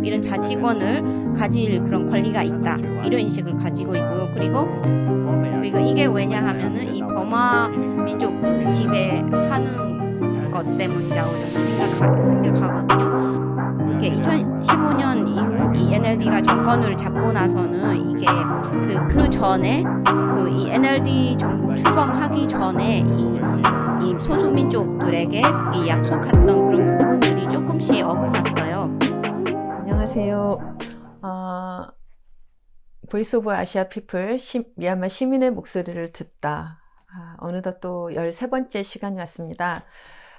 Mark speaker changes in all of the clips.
Speaker 1: 이런 자치권을 가질 그런 권리가 있다, 이런 인식을 가지고 있고요. 그리고 이게 왜냐 하면은 이 버마 민족 지배하는 것 때문이라고 저는 생각하거든요. 이게 2015년 이후 이 NLD가 정권을 잡고 나서는 이게 그 전에 이 NLD 정부 출범하기 전에 이 소수민족들에게 이 약속했던 그런 부분들이 조금씩 어긋났어요.
Speaker 2: 안녕하세요. 보이스 오브 아시아 피플, 미얀마 시민의 목소리를 듣다. 어느덧 또 13번째 시간이 왔습니다.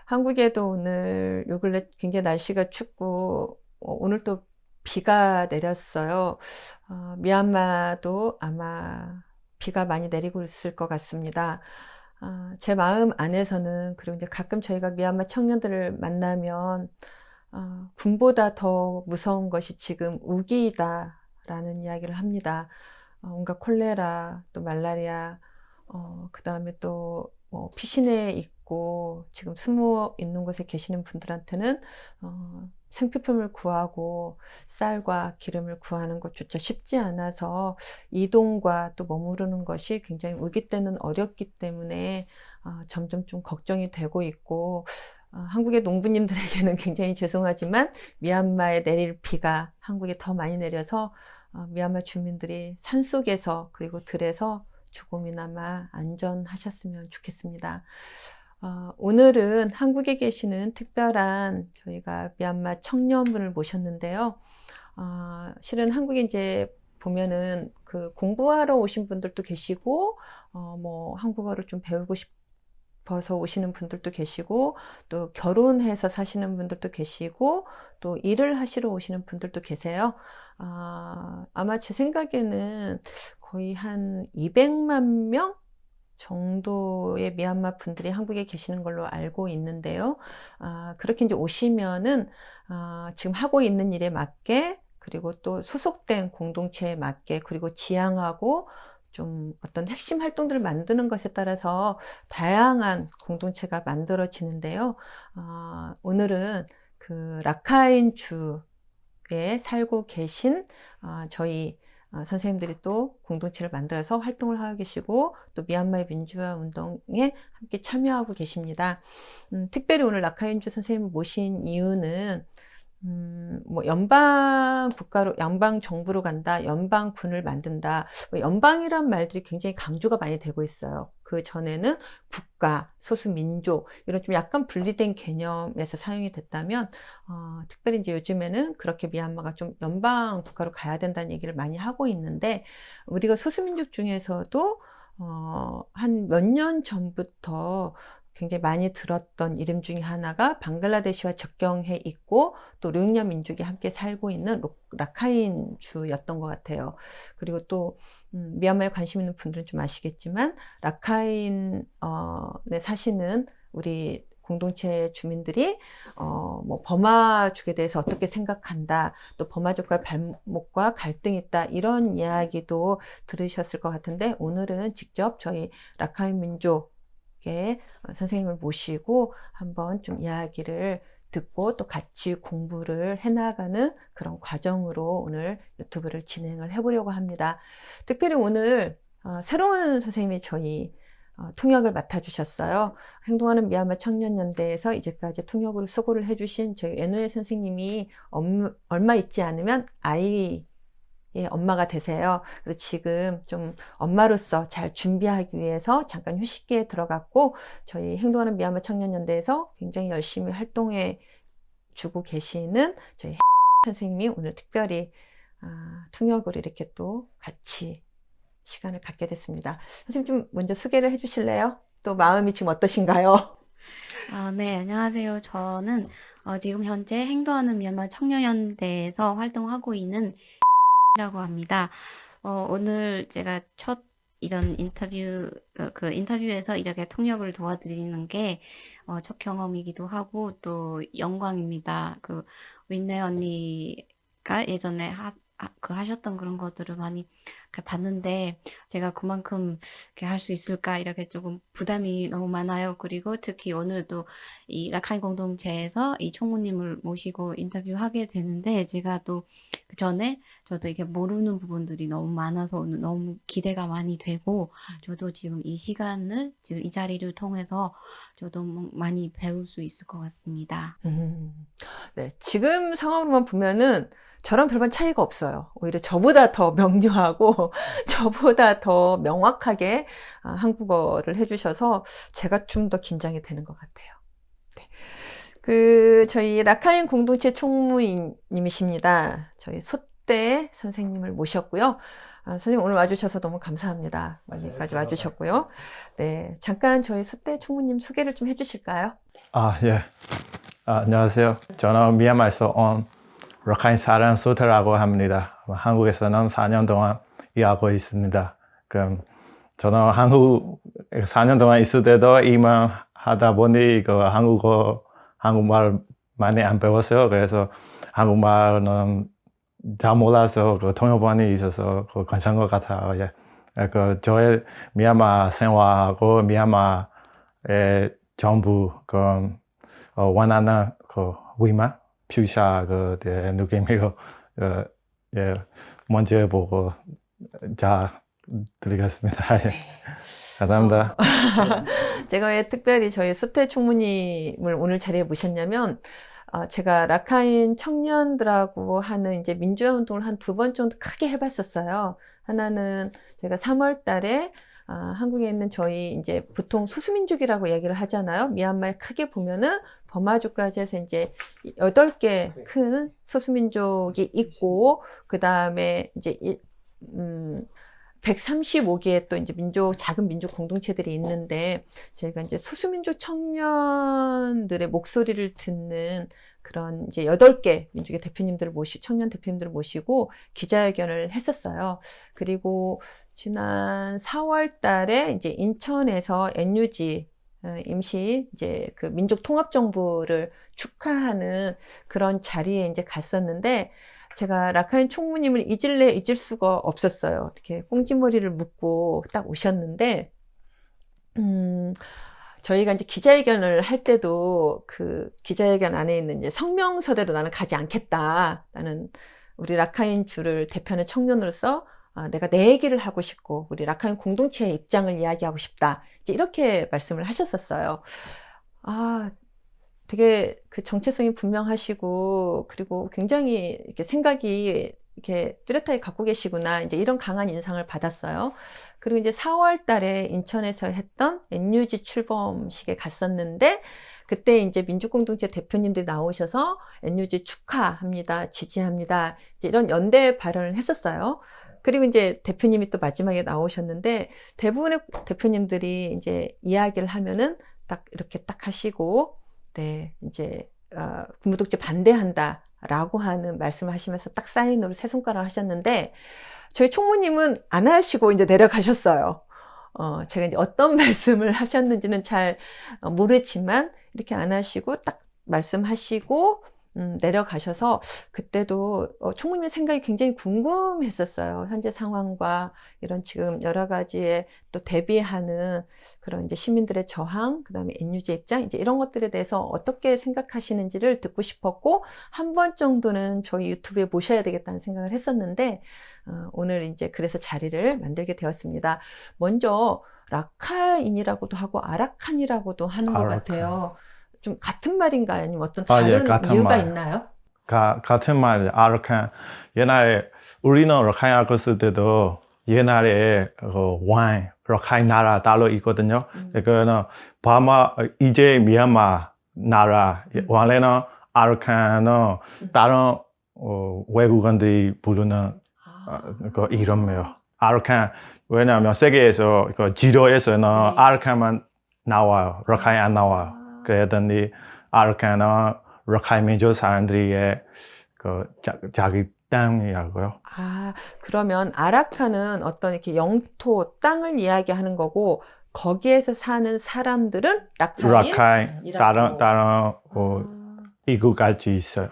Speaker 2: 한국에도 오늘 요 근래 굉장히 날씨가 춥고 오늘 또 비가 내렸어요. 미얀마도 아마 비가 많이 내리고 있을 것 같습니다. 제 마음 안에서는, 그리고 이제 가끔 저희가 미얀마 청년들을 만나면 군보다 더 무서운 것이 지금 우기다 라는 이야기를 합니다. 온갖 콜레라, 또 말라리아, 그 다음에 또 피신해 있고 지금 숨어 있는 곳에 계시는 분들한테는 생필품을 구하고 쌀과 기름을 구하는 것조차 쉽지 않아서 이동과 또 머무르는 것이 굉장히 우기 때는 어렵기 때문에 점점 좀 걱정이 되고 있고, 한국의 농부님들에게는 굉장히 죄송하지만 미얀마에 내릴 비가 한국에 더 많이 내려서 미얀마 주민들이 산속에서 그리고 들에서 조금이나마 안전하셨으면 좋겠습니다. 오늘은 한국에 계시는 특별한 저희가 미얀마 청년분을 모셨는데요. 실은 한국에 이제 보면은 그 공부하러 오신 분들도 계시고, 뭐 한국어를 좀 배우고 싶어서 오시는 분들도 계시고, 또 결혼해서 사시는 분들도 계시고, 또 일을 하시러 오시는 분들도 계세요. 아마 제 생각에는 거의 한 200만 명 정도의 미얀마 분들이 한국에 계시는 걸로 알고 있는데요. 그렇게 이제 오시면은 지금 하고 있는 일에 맞게, 그리고 또 소속된 공동체에 맞게, 그리고 지향하고 좀 어떤 핵심 활동들을 만드는 것에 따라서 다양한 공동체가 만들어지는데요. 오늘은 그 라카인 주에 살고 계신 저희 선생님들이 또 공동체를 만들어서 활동을 하고 계시고, 또 미얀마의 민주화 운동에 함께 참여하고 계십니다. 특별히 오늘 라카인주 선생님을 모신 이유는 뭐 연방 국가로, 연방 정부로 간다, 연방군을 만든다, 뭐 연방이란 말들이 굉장히 강조가 많이 되고 있어요. 그 전에는 국가, 소수민족, 이런 좀 약간 분리된 개념에서 사용이 됐다면, 특별히 이제 요즘에는 그렇게 미얀마가 좀 연방 국가로 가야 된다는 얘기를 많이 하고 있는데, 우리가 소수민족 중에서도 한 몇 년 전부터 굉장히 많이 들었던 이름 중에 하나가 방글라데시와 접경해 있고 또 로힝야 민족이 함께 살고 있는 라카인 주였던 것 같아요. 그리고 또 미얀마에 관심 있는 분들은 좀 아시겠지만 라카인에 사시는 우리 공동체 주민들이 뭐 버마족에 대해서 어떻게 생각한다, 또 버마족과 발목과 갈등이 있다, 이런 이야기도 들으셨을 것 같은데, 오늘은 직접 저희 라카인 민족 선생님을 모시고 한번 좀 이야기를 듣고 또 같이 공부를 해나가는 그런 과정으로 오늘 유튜브를 진행을 해보려고 합니다. 특별히 오늘 새로운 선생님이 저희 통역을 맡아주셨어요. 행동하는 미얀마 청년연대에서 이제까지 통역으로 수고를 해주신 저희 에노에 선생님이 얼마 있지 않으면 엄마가 되세요. 그래서 지금 좀 엄마로서 잘 준비하기 위해서 잠깐 휴식기에 들어갔고, 저희 행동하는 미얀마 청년연대에서 굉장히 열심히 활동해 주고 계시는 저희 선생님이 오늘 특별히 통역으로 이렇게 또 같이 시간을 갖게 됐습니다. 선생님 좀 먼저 소개를 해주실래요? 또 마음이 지금 어떠신가요?
Speaker 1: 네, 안녕하세요. 저는 지금 현재 행동하는 미얀마 청년연대에서 활동하고 있는 라고 합니다. 오늘 제가 첫 이런 인터뷰에서 이렇게 통역을 도와드리는 게 첫 경험이기도 하고 또 영광입니다. 윈네 언니가 예전에 그 하셨던 그런 것들을 많이 봤는데 제가 그만큼 이렇게 할 수 있을까 이렇게 조금 부담이 너무 많아요. 그리고 특히 오늘도 이 라카인 공동체에서 이 총무님을 모시고 인터뷰하게 되는데 제가 또 그 전에 저도 이게 모르는 부분들이 너무 많아서 오늘 너무 기대가 많이 되고 저도 지금 이 시간을 지금 이 자리를 통해서 저도 많이 배울 수 있을 것 같습니다.
Speaker 2: 네, 지금 상황으로만 보면은 저랑 별반 차이가 없어요. 오히려 저보다 더 명료하고 저보다 더 명확하게 한국어를 해주셔서 제가 좀 더 긴장이 되는 것 같아요. 네. 저희 라카인 공동체 총무님이십니다. 저희 소떼 선생님을 모셨고요. 선생님 오늘 와주셔서 너무 감사합니다. 멀리까지 와주셨고요. 네, 잠깐 저희 소떼 총무님 소개를 좀 해주실까요?
Speaker 3: 예. 안녕하세요. 저는 미얀마에서 온 라카인 사람 소태라고 합니다. 한국에서는 4년 동안 일하고 있습니다. 그럼 저는 한국 4년 동안 있을 때도 일만 하다 보니 한국말 많이 안 배웠어요. 그래서 한국말은 잘 몰라서 통역반이 있어서 괜찮은 것 같아요. 예. 저의 미얀마 생활하고 미얀마의 정부 원하는 위만 표시하 느낌으로 예, 먼저 보고 잘 드리겠습니다. 예. 감사합니다.
Speaker 2: 제가 왜 특별히 저희 소태 총무님을 오늘 자리에 모셨냐면 제가 라카인 청년들하고 하는 이제 민주화 운동을 한 2번 정도 크게 해봤었어요. 하나는 제가 3월 달에 한국에 있는 저희 이제 보통 소수민족이라고 얘기를 하잖아요. 미얀마에 크게 보면은 버마족까지 해서 이제 8개 큰 소수민족이 있고, 그 다음에 이제 135개의 또 이제 작은 민족 공동체들이 있는데, 저희가 이제 소수민족 청년들의 목소리를 듣는 그런 이제 8개 민족의 청년 대표님들을 모시고 기자회견을 했었어요. 그리고 지난 4월 달에 이제 인천에서 NUG 임시 이제 그 민족 통합 정부를 축하하는 그런 자리에 이제 갔었는데, 제가 라카인 총무님을 잊을 수가 없었어요. 이렇게 꽁지머리를 묶고 딱 오셨는데, 저희가 이제 기자회견을 할 때도 그 기자회견 안에 있는 이제 성명서대로 나는 가지 않겠다. 나는 우리 라카인 주를 대표하는 청년으로서 내가 내 얘기를 하고 싶고, 우리 라카인 공동체의 입장을 이야기하고 싶다. 이제 이렇게 말씀을 하셨었어요. 되게 그 정체성이 분명하시고, 그리고 굉장히 이렇게 생각이 이렇게 뚜렷하게 갖고 계시구나. 이제 이런 강한 인상을 받았어요. 그리고 이제 4월 달에 인천에서 했던 NUG 출범식에 갔었는데, 그때 이제 민주공동체 대표님들이 나오셔서 NUG 축하합니다. 지지합니다. 이제 이런 연대 발언을 했었어요. 그리고 이제 대표님이 또 마지막에 나오셨는데, 대부분의 대표님들이 이제 이야기를 하면은 딱 이렇게 딱 하시고, 네, 이제, 군부독재 반대한다라고 하는 말씀을 하시면서 딱 사인으로 세 손가락 하셨는데, 저희 총무님은 안 하시고 이제 내려가셨어요. 제가 이제 어떤 말씀을 하셨는지는 잘 모르지만, 이렇게 안 하시고 딱 말씀하시고, 내려가셔서 그때도 총무님의 생각이 굉장히 궁금했었어요. 현재 상황과 이런 지금 여러 가지에 또 대비하는 그런 이제 시민들의 저항, 그 다음에 NUG 입장, 이제 이런 것들에 대해서 어떻게 생각하시는지를 듣고 싶었고, 한 번 정도는 저희 유튜브에 모셔야 되겠다는 생각을 했었는데, 오늘 이제 그래서 자리를 만들게 되었습니다. 먼저 라카인이라고도 하고 아라칸이라고도 하는 것 같아요. 좀 같은 말인가요? 아니면 어떤 다른 이유가 있나요?
Speaker 3: 같은 말, 아라칸. 옛날에 우리는 라카인 알고 쓸 때도 옛날에 와인, 라카인 나라 따로 있거든요. 그거는 이제 미얀마 나라, 원래는 아라칸은 다른 외국인들이 부르는 그 이름이에요. 아라칸, 왜냐하면 세계에서 지도에서는 아라칸만 나와요. 라카인 안 나와요. 그랬더니 아라칸은 라카인 민족 사람들의 자기 땅이라고요.
Speaker 2: 그러면 아라칸은 어떤 이렇게 영토, 땅을 이야기하는 거고, 거기에서 사는 사람들은
Speaker 3: 라카인 다른 7가지 있어요.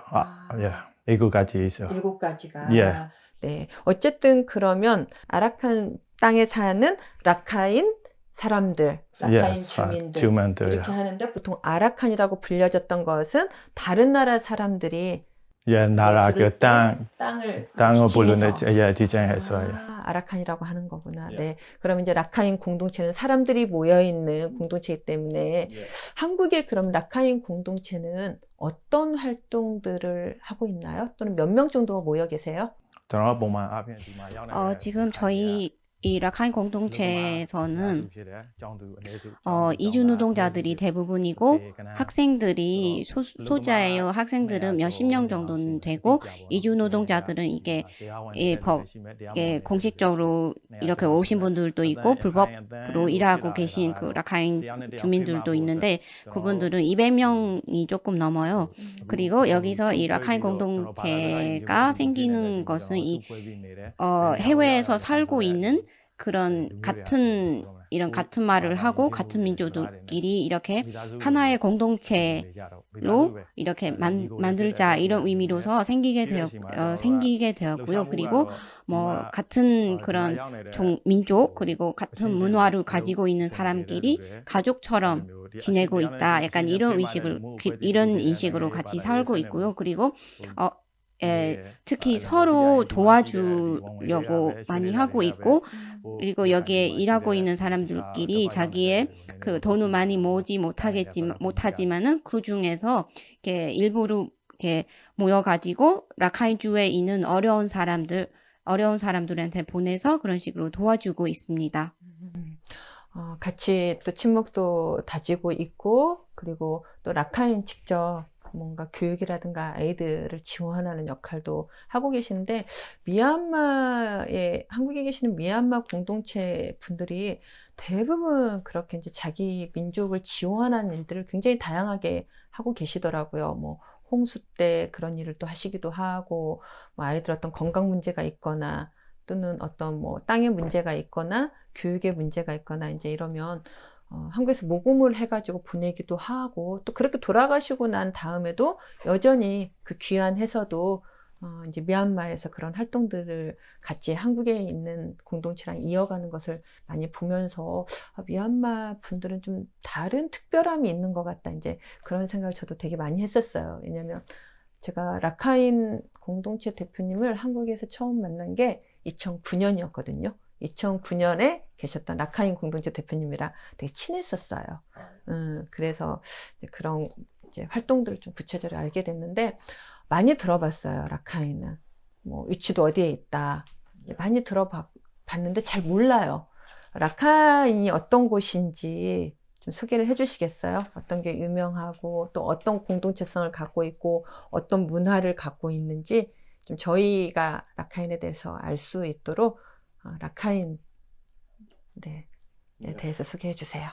Speaker 3: 예, 7가지 있어요.
Speaker 2: 7가지가.
Speaker 3: 예.
Speaker 2: 네. 어쨌든 그러면 아라칸 땅에 사는 라카인 사람들, 라카인
Speaker 3: Yes,
Speaker 2: 주민들
Speaker 3: 주민들.
Speaker 2: 이렇게 하는데 보통 아라칸이라고 불려졌던 것은 다른 나라 사람들이
Speaker 3: 예, 나라
Speaker 2: 그럴
Speaker 3: 그
Speaker 2: 때
Speaker 3: 땅을
Speaker 2: 땅을
Speaker 3: 부르는
Speaker 2: 지칭해서
Speaker 3: 예, 지정했어요.
Speaker 2: 아라칸이라고 하는 거구나.
Speaker 3: 예.
Speaker 2: 네. 그럼 이제 라카인 공동체는 사람들이 모여 있는 공동체이기 때문에
Speaker 3: 예.
Speaker 2: 한국의 그럼 라카인 공동체는 어떤 활동들을 하고 있나요? 또는 몇 명 정도가 모여 계세요?
Speaker 3: 저는 보면 앞에
Speaker 1: 지금 저희 이 라카인 공동체에서는 이주 노동자들이 대부분이고 학생들이 소자예요. 학생들은 몇십 명 정도는 되고 이주 노동자들은 이게 공식적으로 이렇게 오신 분들도 있고 불법으로 일하고 계신 그 라카인 주민들도 있는데 그분들은 200명이 조금 넘어요. 그리고 여기서 이 라카인 공동체가 생기는 것은 해외에서 살고 있는 그런 이런 같은 말을 하고 같은 민족들끼리 이렇게 하나의 공동체로 이렇게 만들자 이런 의미로서 생기게 되었고요. 그리고 뭐 같은 그런 민족 그리고 같은 문화를 가지고 있는 사람끼리 가족처럼 지내고 있다. 약간 이런 인식으로 같이 살고 있고요. 그리고 특히 서로 도와주려고 많이 하고 있고, 그리고 여기에 일하고 있는 사람들끼리 자기의 그 돈을 많이 모으지 못하지만은 그 중에서 이렇게 일부러 이렇게 모여가지고 라카인주에 있는 어려운 사람들한테 보내서 그런 식으로 도와주고 있습니다.
Speaker 2: 같이 또 친목도 다지고 있고, 그리고 또 라카인 직접 뭔가 교육이라든가 아이들을 지원하는 역할도 하고 계시는데 한국에 계시는 미얀마 공동체 분들이 대부분 그렇게 이제 자기 민족을 지원하는 일들을 굉장히 다양하게 하고 계시더라고요. 뭐 홍수 때 그런 일을 또 하시기도 하고, 뭐 아이들 어떤 건강 문제가 있거나 또는 어떤 뭐 땅의 문제가 있거나 교육의 문제가 있거나 이제 이러면 한국에서 모금을 해가지고 보내기도 하고 또 그렇게 돌아가시고 난 다음에도 여전히 그 귀한 해서도 이제 미얀마에서 그런 활동들을 같이 한국에 있는 공동체랑 이어가는 것을 많이 보면서 미얀마 분들은 좀 다른 특별함이 있는 것 같다 이제 그런 생각을 저도 되게 많이 했었어요. 왜냐면 제가 라카인 공동체 대표님을 한국에서 처음 만난 게 2009년이었거든요. 2009년에 계셨던 라카인 공동체 대표님이랑 되게 친했었어요. 그래서 그런 이제 활동들을 좀 구체적으로 알게 됐는데 많이 들어봤어요. 라카인은 뭐 위치도 어디에 있다. 많이 들어봤는데 잘 몰라요. 라카인이 어떤 곳인지 좀 소개를 해주시겠어요? 어떤 게 유명하고 또 어떤 공동체성을 갖고 있고 어떤 문화를 갖고 있는지 좀 저희가 라카인에 대해서 알 수 있도록 라카인에 대해서 소개해 주세요.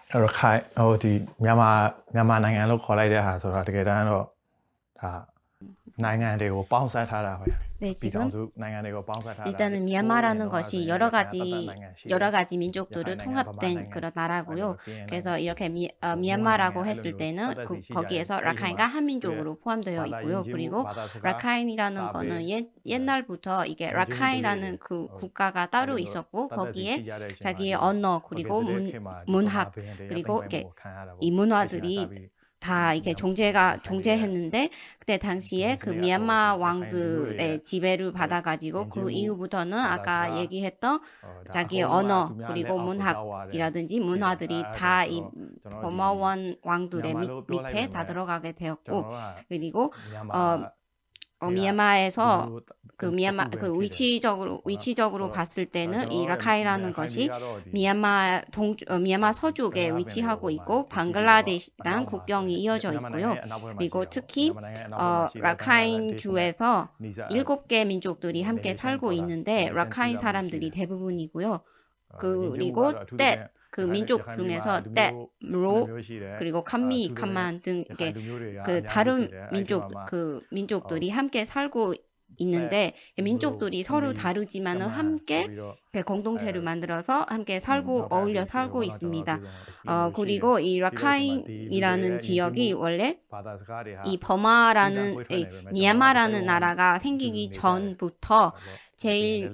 Speaker 3: ရခိုင်ဒီမြန်မာနိုင်ငံလို့ခေါ်လိုက်တဲ့ဟာဆိုတော့တကယ်တမ်းတော့ဒါနိုင်ငံတွေကိုပေါင်းစပ်ထားတာပဲ
Speaker 1: 네, 지금
Speaker 3: နိုင်ငံတွေကိုပေါင်းစပ်ထားတာ
Speaker 1: 일단은 미얀마라는 것이 여러 가지 민족들을 통합된 그런 나라고요. 그래서 이렇게 미얀마라고 했을 때는 거기에서 라카인과 한민족으로 포함되어 있고요. 그리고 라카인이라는 거는 옛날부터 이게 라카인이라는 그 국가가 따로 있었고 거기에 자기의 언어 그리고 문학 그리고 이렇게 이 문화들이 다 이게 존재했는데 그때 당시에 그 미얀마 왕들의 지배를 받아가지고 그 이후부터는 아까 얘기했던 자기의 언어 그리고 문학이라든지 문화들이 다 이 버마원 왕들의 밑에 다 되었고 그리고 미얀마에서 위치적으로 봤을 때는 이 라카인이라는 것이 미얀마 서쪽에 위치하고 있고 방글라데시랑 국경이 이어져 있고요. 그리고 특히 라카인 주에서 7개 민족들이 함께 살고 있는데 라카인 사람들이 대부분이고요. 그리고 그 민족 중에서 로 그리고 캄미, 캄만 등 그 다른 민족들이 함께 살고 있는데 민족들이 서로 다르지만은 함께 공동체를 만들어서 함께 살고 어울려 살고 있습니다. 그리고 이 라카인이라는 지역이 원래 이 버마라는 미얀마라는 나라가 생기기 전부터 제일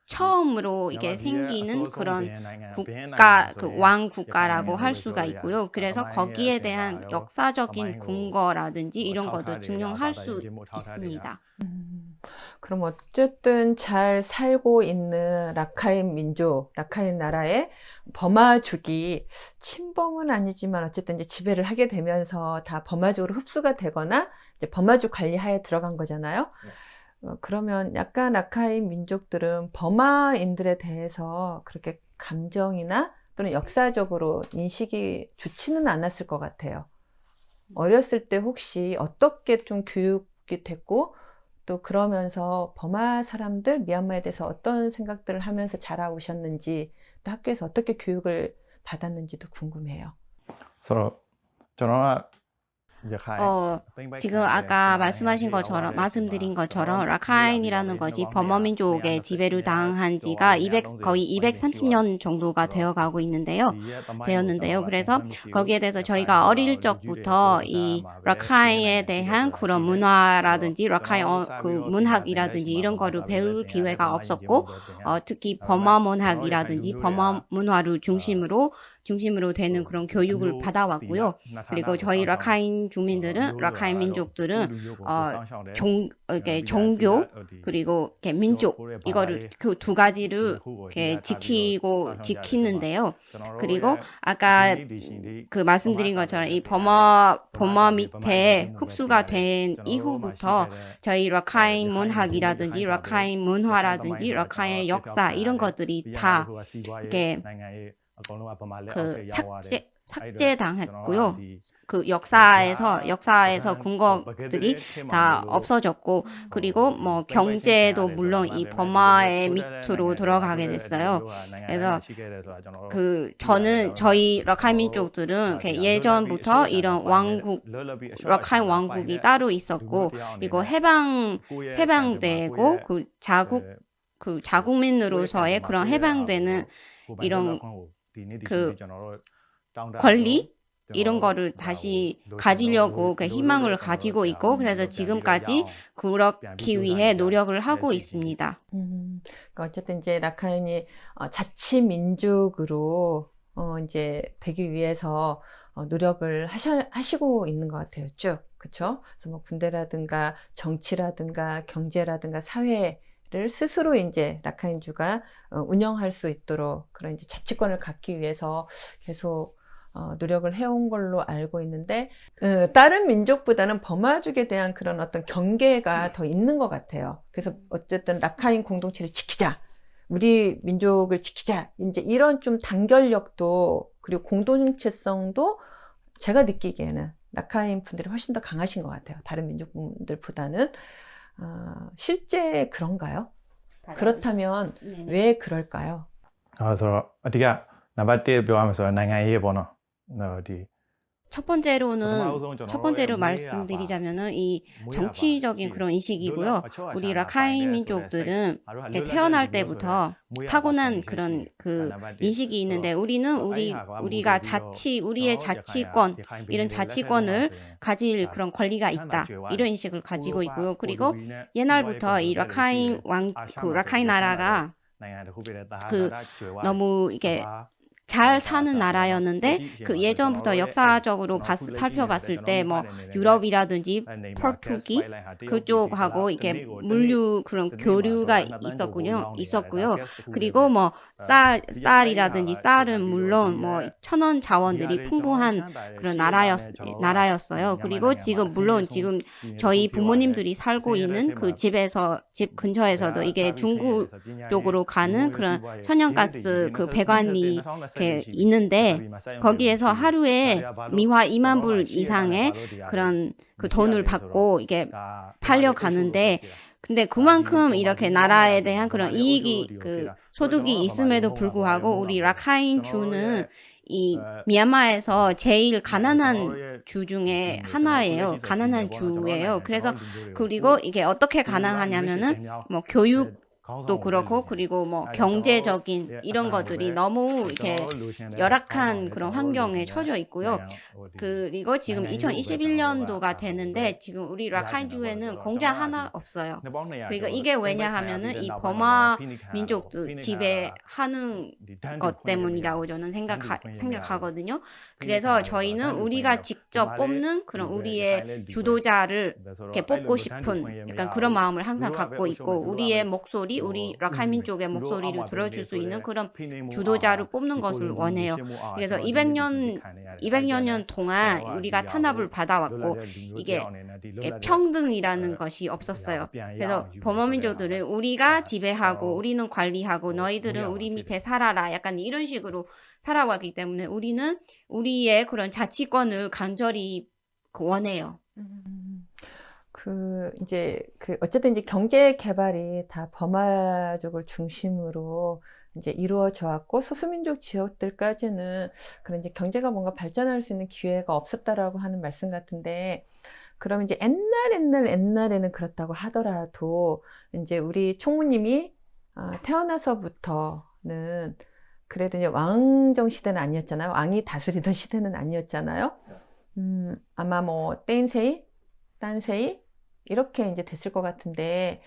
Speaker 1: 처음으로 이게 생기는 그런 국가, 왕 국가라고 할 수가 있고요. 그래서 거기에 대한 역사적인 근거라든지 이런 것도 증명할 수 있습니다.
Speaker 2: 그럼 어쨌든 잘 살고 있는 라카인 민족, 라카인 나라의 버마족이 친범은 아니지만 어쨌든 이제 지배를 하게 되면서 다 버마족으로 흡수가 되거나 이제 버마족 관리하에 들어간 거잖아요. 그러면 약간 라카인 민족들은 버마인들에 대해서 그렇게 감정이나 또는 역사적으로 인식이 좋지는 않았을 것 같아요. 어렸을 때 혹시 어떻게 좀 교육이 됐고 또 그러면서 버마 사람들, 미얀마에 대해서 어떤 생각들을 하면서 자라오셨는지 또 학교에서 어떻게 교육을 받았는지도 궁금해요.
Speaker 3: 서로 저는
Speaker 1: 지금 아까 말씀드린 것처럼 라카인이라는 것이 버마민족의 지배를 당한 지가 거의 230년 정도가 되어가고 되었는데요. 그래서 거기에 대해서 저희가 어릴 적부터 이 라카인에 대한 그런 문화라든지 라카인 그 문학이라든지 이런 거를 배울 기회가 없었고, 특히 버마 문학이라든지 버마 문화를 중심으로 되는 그런 교육을 받아왔고요. 그리고 저희 라카인 주민들은, 라카인 민족들은 이렇게 종교 그리고 이렇게 민족 이거를 그 두 가지를 이렇게 지키는데요. 그리고 아까 그 말씀드린 것처럼 이 버마 밑에 흡수가 된 이후부터 저희 라카인 문학이라든지 라카인 문화라든지 라카인 역사 이런 것들이 다 이렇게 삭제당했고요. 그 역사에서 근거들이 다 없어졌고, 그리고 뭐 경제도 물론 이 버마의 밑으로 들어가게 됐어요. 그래서 저희 라카인 민족들은 예전부터 이런 라카인 왕국이 따로 있었고, 그리고 해방되고 그 자국민으로서의 그런 해방되는 이런 그 권리 이런 거를 다시 가지려고 희망을 가지고 있고, 그래서 지금까지 그렇기 위해 노력을 하고 있습니다.
Speaker 2: 그러니까 어쨌든 이제 라카인이 자치민족으로 이제 되기 위해서 노력을 하시고 있는 것 같아요. 쭉. 그쵸? 그래서 뭐 군대라든가 정치라든가 경제라든가 사회를 스스로 이제 라카인주가 운영할 수 있도록 그런 이제 자치권을 갖기 위해서 계속 노력을 해온 걸로 알고 있는데, 다른 민족보다는 버마족에 대한 그런 어떤 경계가 더 있는 것 같아요. 그래서 어쨌든 라카인 공동체를 지키자, 우리 민족을 지키자, 이제 이런 좀 단결력도 그리고 공동체성도 제가 느끼기에는 라카인 분들이 훨씬 더 강하신 것 같아요. 다른 민족분들보다는. 실제 그런가요? 그렇다면 왜 그럴까요?
Speaker 3: 그래서 어디가 넘버 1 ပြောရမယ်ဆိုတော့ နိုင်ငံရေးပေါ့နော်.
Speaker 1: 첫 번째로 말씀드리자면은 이 정치적인 그런 인식이고요. 우리 라카인 민족들은 태어날 때부터 타고난 그런 그 인식이 있는데, 우리가 우리의 자치권, 이런 자치권을 가질 그런 권리가 있다, 이런 인식을 가지고 있고요. 그리고 옛날부터 이 라카인 나라가 너무 이게 잘 사는 나라였는데, 그 예전부터 역사적으로 살펴봤을 때 뭐 유럽이라든지 포르투기 그쪽하고 이게 물류 그런 교류가 있었고요. 그리고 뭐 쌀이라든지 쌀은 물론 뭐 천연 자원들이 풍부한 그런 나라였어요. 그리고 지금 저희 부모님들이 살고 있는 그 집 근처에서도 이게 중국 쪽으로 가는 그런 천연가스 그 배관이 이렇게 있는데, 거기에서 하루에 미화 2만 불 이상의 그런 그 돈을 받고 이게 팔려가는데, 근데 그만큼 이렇게 나라에 대한 그런 이익이 소득이 있음에도 불구하고 우리 라카인 주는 이 미얀마에서 제일 가난한 주 중에 하나예요. 가난한 주예요. 그래서 그리고 이게 어떻게 가난하냐면은 뭐 교육도 그렇고 그리고 뭐 경제적인 이런 것들이 너무 이렇게 열악한 그런 환경에 처져 있고요. 그리고 지금 2021년도가 되는데 지금 우리 라카인주에는 공장 하나 없어요. 그러니까 이게 왜냐 하면은 이 버마 민족들 지배하는 것 때문이라고 저는 생각하거든요. 그래서 저희는 우리가 직접 뽑는 그런 우리의 주도자를 이렇게 뽑고 싶은 약간 그런 마음을 항상 갖고 있고 우리의 목소리, 우리 라카인 민족의 목소리를 들어줄 수 있는 그런 주도자를 뽑는 것을 원해요. 그래서 200여 년 동안 우리가 탄압을 받아왔고 이게 평등이라는 것이 없었어요. 그래서 버마 민족들은 우리가 지배하고 우리는 관리하고 너희들은 우리 밑에 살아라 약간 이런 식으로 살아왔기 때문에 우리는 우리의 그런 자치권을 간절히 원해요.
Speaker 2: 어쨌든 이제 경제 개발이 다 버마족을 중심으로 이제 이루어져 왔고 소수민족 지역들까지는 그런 이제 경제가 뭔가 발전할 수 있는 기회가 없었다라고 하는 말씀 같은데, 그러면 이제 옛날에는 그렇다고 하더라도 이제 우리 총무님이 태어나서부터는 그래도 이제 왕정 시대는 아니었잖아요. 왕이 다스리던 시대는 아니었잖아요. 아마 뭐 땡세이, 딴세이 이렇게 이제 됐을 것 같은데,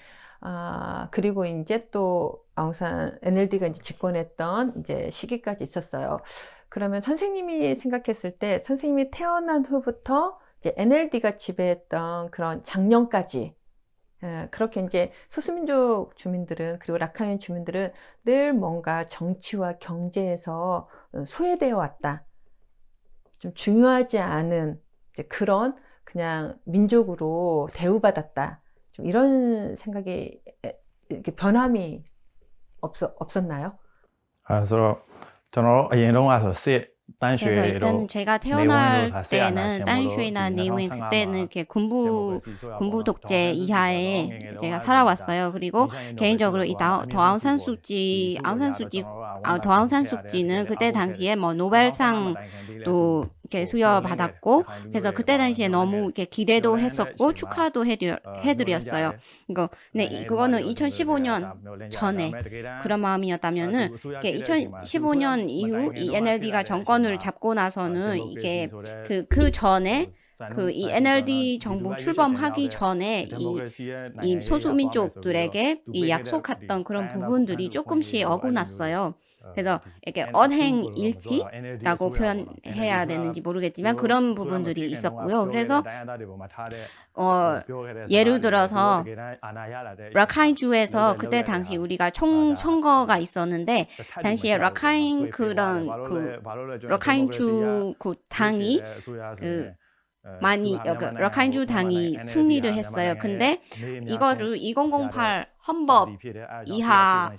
Speaker 2: 그리고 이제 또 아웅산 NLD가 이제 집권했던 이제 시기까지 있었어요. 그러면 선생님이 생각했을 때 선생님이 태어난 후부터 이제 NLD가 지배했던 그런 작년까지 그렇게 이제 소수민족 주민들은 그리고 라카인 주민들은 늘 뭔가 정치와 경제에서 소외되어 왔다. 좀 중요하지 않은 이제 그런 그냥 민족으로 대우받았다. 좀 이런 생각이 이렇게 변함이 없었나요?
Speaker 3: ဆိုတော့ကျွန်တော်တို့အရင်တုန်းကဆိုစစ်တန်းရွှေ
Speaker 1: 그래서
Speaker 3: တို့
Speaker 1: 일단은 제가 태어날 때는 딴슈이나 니윈 그때는 이렇게 군부 독재 이하에 제가 살아왔어요. 그리고 개인적으로 이 더아웅산 수지는 그때 당시에 뭐 노벨상도 이렇게 수여받았고 그래서 그때 당시에 너무 이렇게 기대도 했었고 축하도 해드렸어요. 근데 그거는 2015년 전에 그런 마음이었다면은 2015년 이후 이 NLD가 정권을 잡고 나서는 이게 그 전에 이 NLD 정부 출범하기 전에 이 소수민족들에게 이 약속했던 그런 부분들이 조금씩 어긋났어요. 그래서 이렇게 언행일치라고 표현해야 되는지 모르겠지만 그런 부분들이 있었고요. 그래서 예를 들어서 라카인주에서 그때 당시 우리가 총선거가 있었는데 당시에 라카인주 그 당이 라카인주 당이 승리를 했어요. 근데 이거를 2008 헌법 이하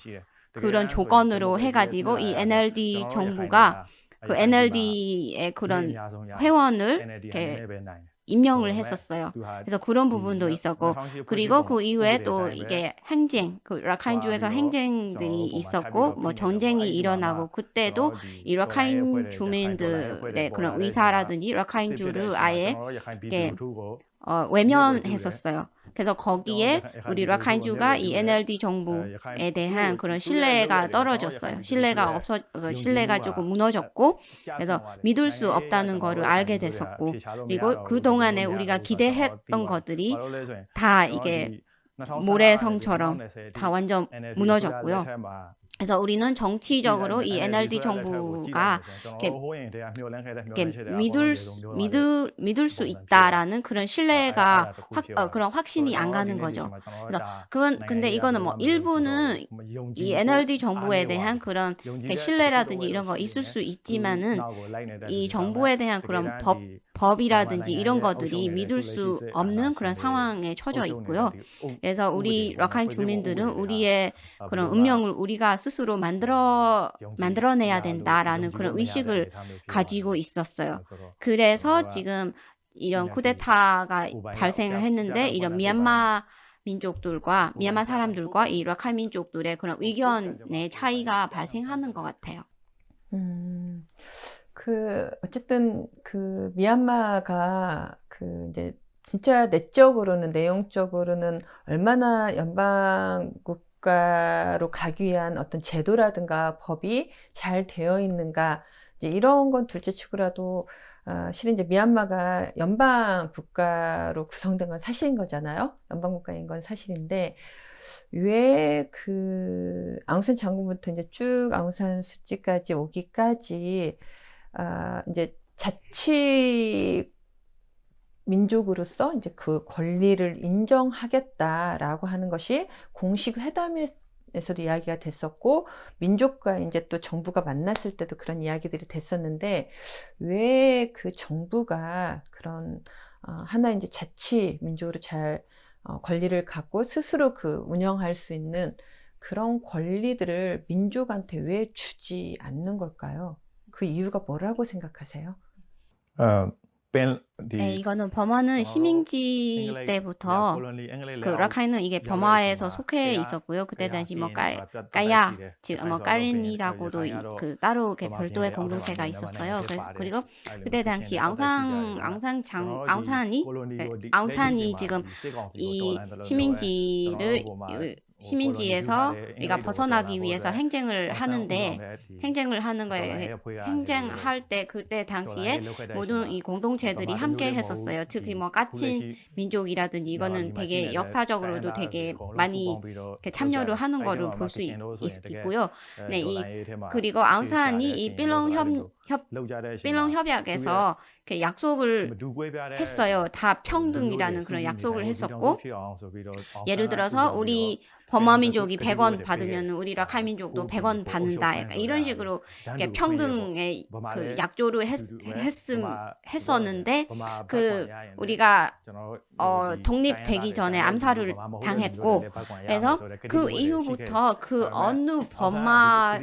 Speaker 1: 그런 조건으로 해가지고 이 NLD 정부가 그 NLD의 그런 회원을 이렇게 임명을 했었어요. 그래서 그런 부분도 있었고 그리고 그 이후에 또 이게 그 라카인주에서 행쟁들이 있었고 뭐 전쟁이 일어나고 그때도 이 라카인 주민들의 그런 의사라든지 라카인주를 아예 이렇게 외면했었어요. 그래서 거기에 우리 라카인주가 이 NLD 정부에 대한 그런 신뢰가 떨어졌어요. 신뢰가 조금 무너졌고, 그래서 믿을 수 없다는 거를 알게 됐었고, 그리고 그 동안에 우리가 기대했던 것들이 다 이게 모래성처럼 다 완전 무너졌고요. 그래서 우리는 정치적으로 이 NLD 정부가 믿을 수 있다라는 그런 신뢰가 그런 확신이 안 가는 거죠. 근데 이거는 뭐 일부는 이 NLD 정부에 대한 그런 신뢰라든지 이런 거 있을 수 있지만은 이 정부에 대한 그런 법이라든지 이런 것들이 믿을 수 없는 그런 상황에 처져 있고요. 그래서 우리 라카인 주민들은 우리의 그런 운명을 우리가 스스로 만들어내야 된다라는 그런 의식을 가지고 있었어요. 그래서 지금 이런 쿠데타가 발생을 했는데 이런 미얀마 사람들과 이 라카인 민족들의 그런 의견의 차이가 발생하는 것 같아요.
Speaker 2: 어쨌든 미얀마가 이제 진짜 내적으로는, 내용적으로는 얼마나 연방 국가로 가기 위한 어떤 제도라든가 법이 잘 되어 있는가, 이제 이런 건 둘째치고라도 실은 이제 미얀마가 연방 국가로 구성된 건 사실인 거잖아요. 연방 국가인 건 사실인데, 왜 아웅산 장군부터 이제 쭉 아웅산 수치까지 오기까지 이제 자치 민족으로서 이제 그 권리를 인정하겠다라고 하는 것이 공식 회담에서도 이야기가 됐었고, 민족과 이제 또 정부가 만났을 때도 그런 이야기들이 됐었는데, 왜 그 정부가 그런 하나 이제 자치 민족으로 잘 권리를 갖고 스스로 운영할 수 있는 그런 권리들을 민족한테 왜 주지 않는 걸까요? 그 이유가 뭐라고 생각하세요?
Speaker 1: 네, 이거는 버마는 식민지 때부터 라카인은 이게 버마에서 속해 있었고요. 그때 당시 까야, 지금 까린이라고도 따로 별도의 공동체가 있었어요. 그리고 그때 당시 아웅산이 지금 이 식민지에서 우리가 벗어나기 위해서 행정을 하는 거에 행정할 때 그때 당시에 모든 이 공동체들이 함께 했었어요. 특히 까친 민족이라든지 이거는 되게 역사적으로도 되게 많이 참여를 하는 거를 볼 수 있고요. 네, 그리고 아웅산이 이 필롱 협약에서 약속을 했어요. 다 평등이라는 그런 약속을 했었고, 예를 들어서 우리 버마 민족이 100원 받으면 우리 라카이 민족도 100원 받는다. 약간 이런 식으로 평등의 약조를 했었는데, 우리가 독립되기 전에 암살을 당했고, 그래서 그 이후부터 어느 버마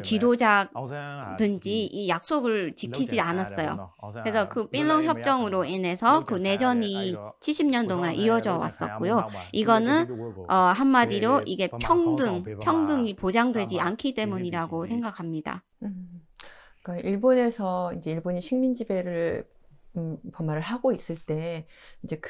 Speaker 1: 지도자든지 이 약속을 지키지 않았어요. 그래서 필롱 협정으로 인해서 내전이 70년 동안 이어져 왔었고요. 이거는 한마디로 이게 평등이 보장되지 않기 때문이라고 생각합니다.
Speaker 2: 그러니까 일본에서 이제 일본이 식민 지배를 범화를 하고 있을 때 이제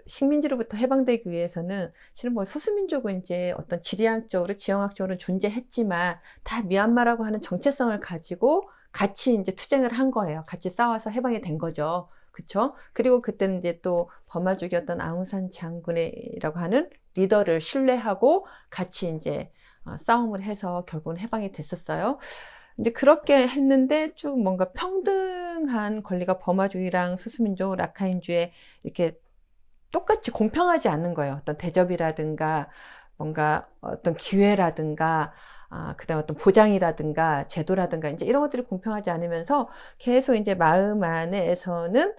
Speaker 2: 식민지로부터 해방되기 위해서는 실은 소수민족은 이제 어떤 지리학적으로 지형학적으로 존재했지만 다 미얀마라고 하는 정체성을 가지고 같이 이제 투쟁을 한 거예요. 같이 싸워서 해방이 된 거죠. 그쵸? 그리고 그때는 이제 또 버마족이었던 아웅산 장군이라고 하는 리더를 신뢰하고 같이 이제 싸움을 해서 결국은 해방이 됐었어요. 이제 그렇게 했는데 쭉 뭔가 평등한 권리가 버마족이랑 소수민족 라카인주에 이렇게 똑같이 공평하지 않는 거예요. 어떤 대접이라든가 뭔가 어떤 기회라든가 그다음 어떤 보장이라든가 제도라든가 이제 이런 것들이 공평하지 않으면서 계속 이제 마음 안에서는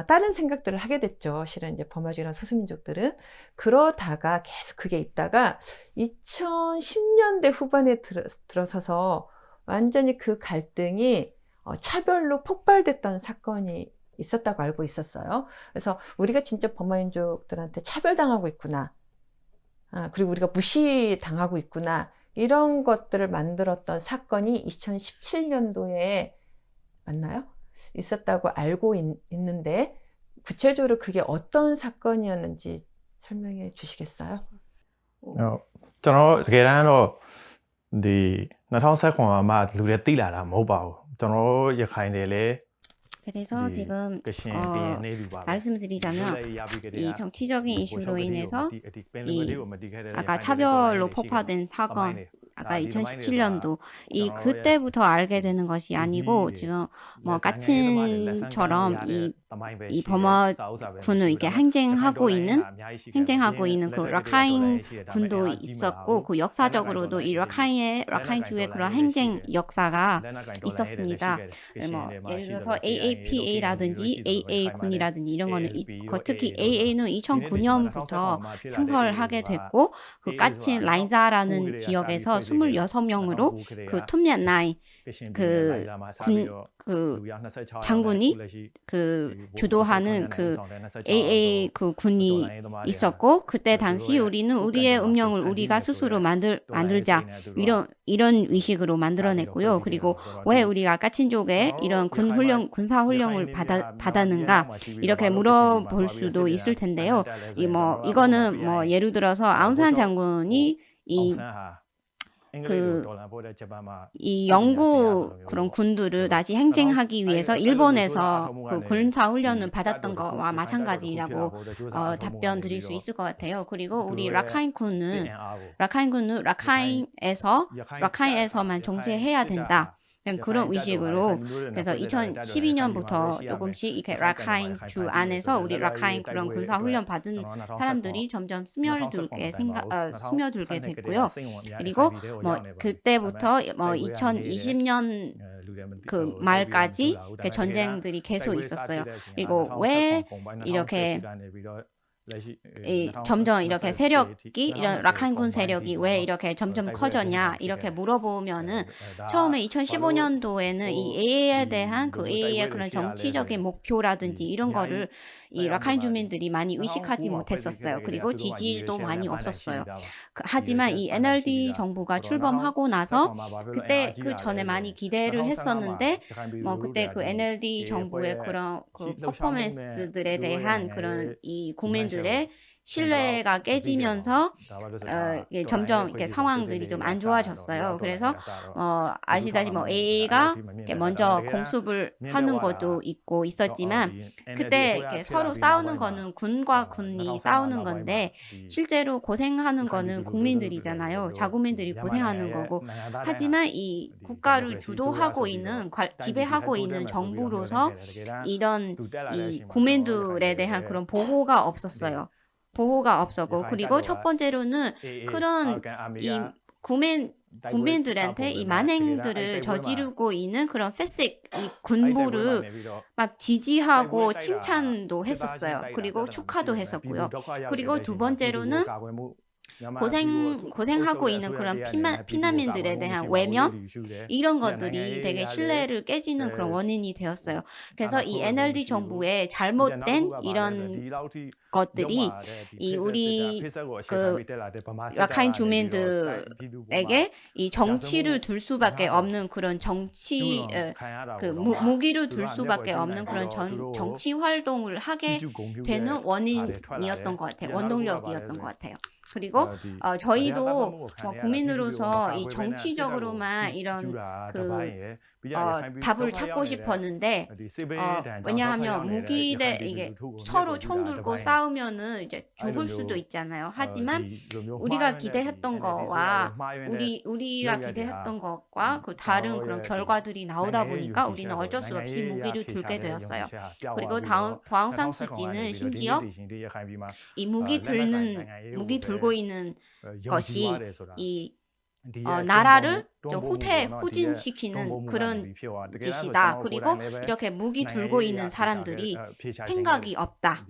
Speaker 2: 다른 생각들을 하게 됐죠. 실은 이제 버마족이랑 소수민족들은. 그러다가 계속 그게 있다가 2010년대 후반에 들어서서 완전히 그 갈등이 차별로 폭발됐던 사건이 있었다고 알고 있었어요. 그래서 우리가 진짜 버마민족들한테 차별당하고 있구나. 그리고 우리가 무시당하고 있구나. 이런 것들을 만들었던 사건이 2017년도에 맞나요? 있었다고 알고 있는데 구체적으로 그게 어떤 사건이었는지 설명해 주시겠어요?
Speaker 3: ကျွန်တော်တကယ်တမ်းတော့2019မှာမှလူတွေသိလာတာမဟုတ်ပါဘူးကျွန်တော်ရခိုင်တွေလည်း
Speaker 1: 그래서 지금 말씀드리자면 이 정치적인 이슈로 인해서 아까 차별로 폭파된 사건 아까 2017년도 그때부터 알게 되는 것이 아니고 지금 까친처럼 이 버마군을 이게 행정하고 있는 그 라카인 군도 있었고 그 역사적으로도 이 라카인주의 그런 행정 역사가 있었습니다. 예를 들어서 AAPA라든지 AA 군이라든지 이런 거는 있고 특히 AA는 2009년부터 창설하게 됐고 그 까친 라인자라는 지역에서 26명으로 그 툼냔나이 그 장군이 그 주도하는 그 AA 그 군이 있었고, 그때 당시 우리는 우리의 운명을 우리가 스스로 만들자, 이런 의식으로 만들어냈고요. 그리고 왜 우리가 까친족에 이런 군사 훈련을 받았는가, 이렇게 물어볼 수도 있을 텐데요. 이거는 예를 들어서 아웅산 장군이 이 영구 그런 군들을 다시 행정하기 위해서 일본에서 그 군사 훈련을 받았던 거와 마찬가지라고 답변 드릴 수 있을 것 같아요. 그리고 우리 라카인에서만 정체해야 된다, 그런 의식으로. 그래서 2012년부터 조금씩 이렇게 라카인 주 안에서 우리 라카인 그런 군사 훈련 받은 사람들이 점점 스며들게 됐고요. 그리고 그때부터 2020년 그 말까지 전쟁들이 계속 있었어요. 그리고 왜 이렇게 점점 이렇게 이런 라카인군 세력이 왜 이렇게 점점 커졌냐, 이렇게 물어보면은 처음에 2015년도에는 이 AA에 대한 그 AA의 그런 정치적인 목표라든지 이런 거를 이 라카인 주민들이 많이 의식하지 못했었어요. 그리고 지지도 많이 없었어요. 하지만 이 NLD 정부가 출범하고 나서 그때 그 전에 많이 기대를 했었는데 그때 그 NLD 정부의 그런 그 퍼포먼스들에 대한 그런 이 국민들의 신뢰가 깨지면서 점점 이렇게 상황들이 좀 안 좋아졌어요. 그래서 아시다시피 AA가 먼저 공습을 하는 것도 있었지만, 그때 이렇게 서로 싸우는 거는 군과 군이 싸우는 건데 실제로 고생하는 거는 국민들이잖아요. 자국민들이 고생하는 거고. 하지만 이 국가를 주도하고 있는, 지배하고 있는 정부로서 이런 이 국민들에 대한 그런 보호가 없었어요. 그리고 첫 번째로는 그런 이 국민들한테 이 만행들을 저지르고 있는 그런 이 군부를 막 지지하고 칭찬도 했었어요. 그리고 축하도 했었고요. 그리고 두 번째로는 고생하고 있는 그런 피난민들에 대한 외면, 이런 것들이 되게 신뢰를 깨지는 그런 원인이 되었어요. 그래서 이 NLD 정부의 잘못된 이런 것들이 우리 그 라카인 주민들에게 이 정치를 둘 수밖에 없는 그런 무기를 둘 수밖에 없는 그런 정치 활동을 하게 되는 원인이었던 것 같아요. 원동력이었던 것 같아요. 그리고 저희도 국민으로서 이 정치적으로만 이런 답을 찾고 싶었는데, 왜냐하면 이게 서로 총 들고 싸우면은 이제 죽을 수도 있잖아요. 하지만 우리가 기대했던 것과 그 다른 그런 결과들이 나오다 보니까 우리는 어쩔 수 없이 무기를 들게 되었어요. 그리고 다웅산 수지는 심지어 이 무기 들고 있는 것이 이 나라를 좀 후진시키는 그런 짓이다. 그리고 이렇게 무기 들고 있는 사람들이 생각이 없다.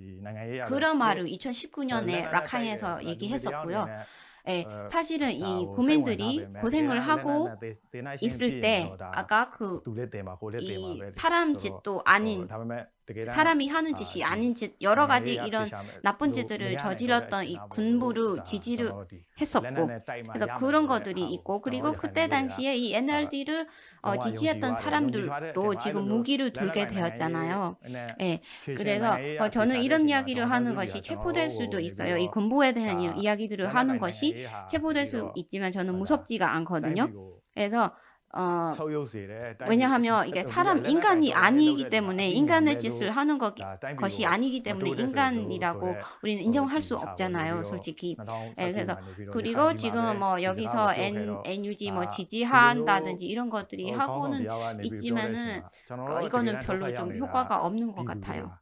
Speaker 1: 그런 말을 2019년에 라카인에서 얘기했었고요. 사실은 이 국민들이 고생을 하고 있을 때, 아까 이 사람 짓도 아닌, 사람이 하는 짓이 아닌 짓, 여러 가지 이런 나쁜 짓들을 저질렀던 이 군부를 지지를 했었고, 그래서 그런 것들이 있고, 그리고 그때 당시에 이 NLD를 지지했던 사람들도 지금 무기를 들게 되었잖아요. 그래서 저는 이런 이야기를 하는 것이 체포될 수도 있어요. 이 군부에 대한 이야기들을 하는 것이 체포될 수 있지만 저는 무섭지가 않거든요. 그래서 왜냐하면 이게 인간이 아니기 때문에, 인간의 짓을 하는 것이 아니기 때문에 인간이라고 우리는 인정할 수 없잖아요, 솔직히. 그래서 그리고 지금 여기서 NUG 지지한다든지 이런 것들이 하고는 있지만은 이거는 별로 좀 효과가 없는 것 같아요.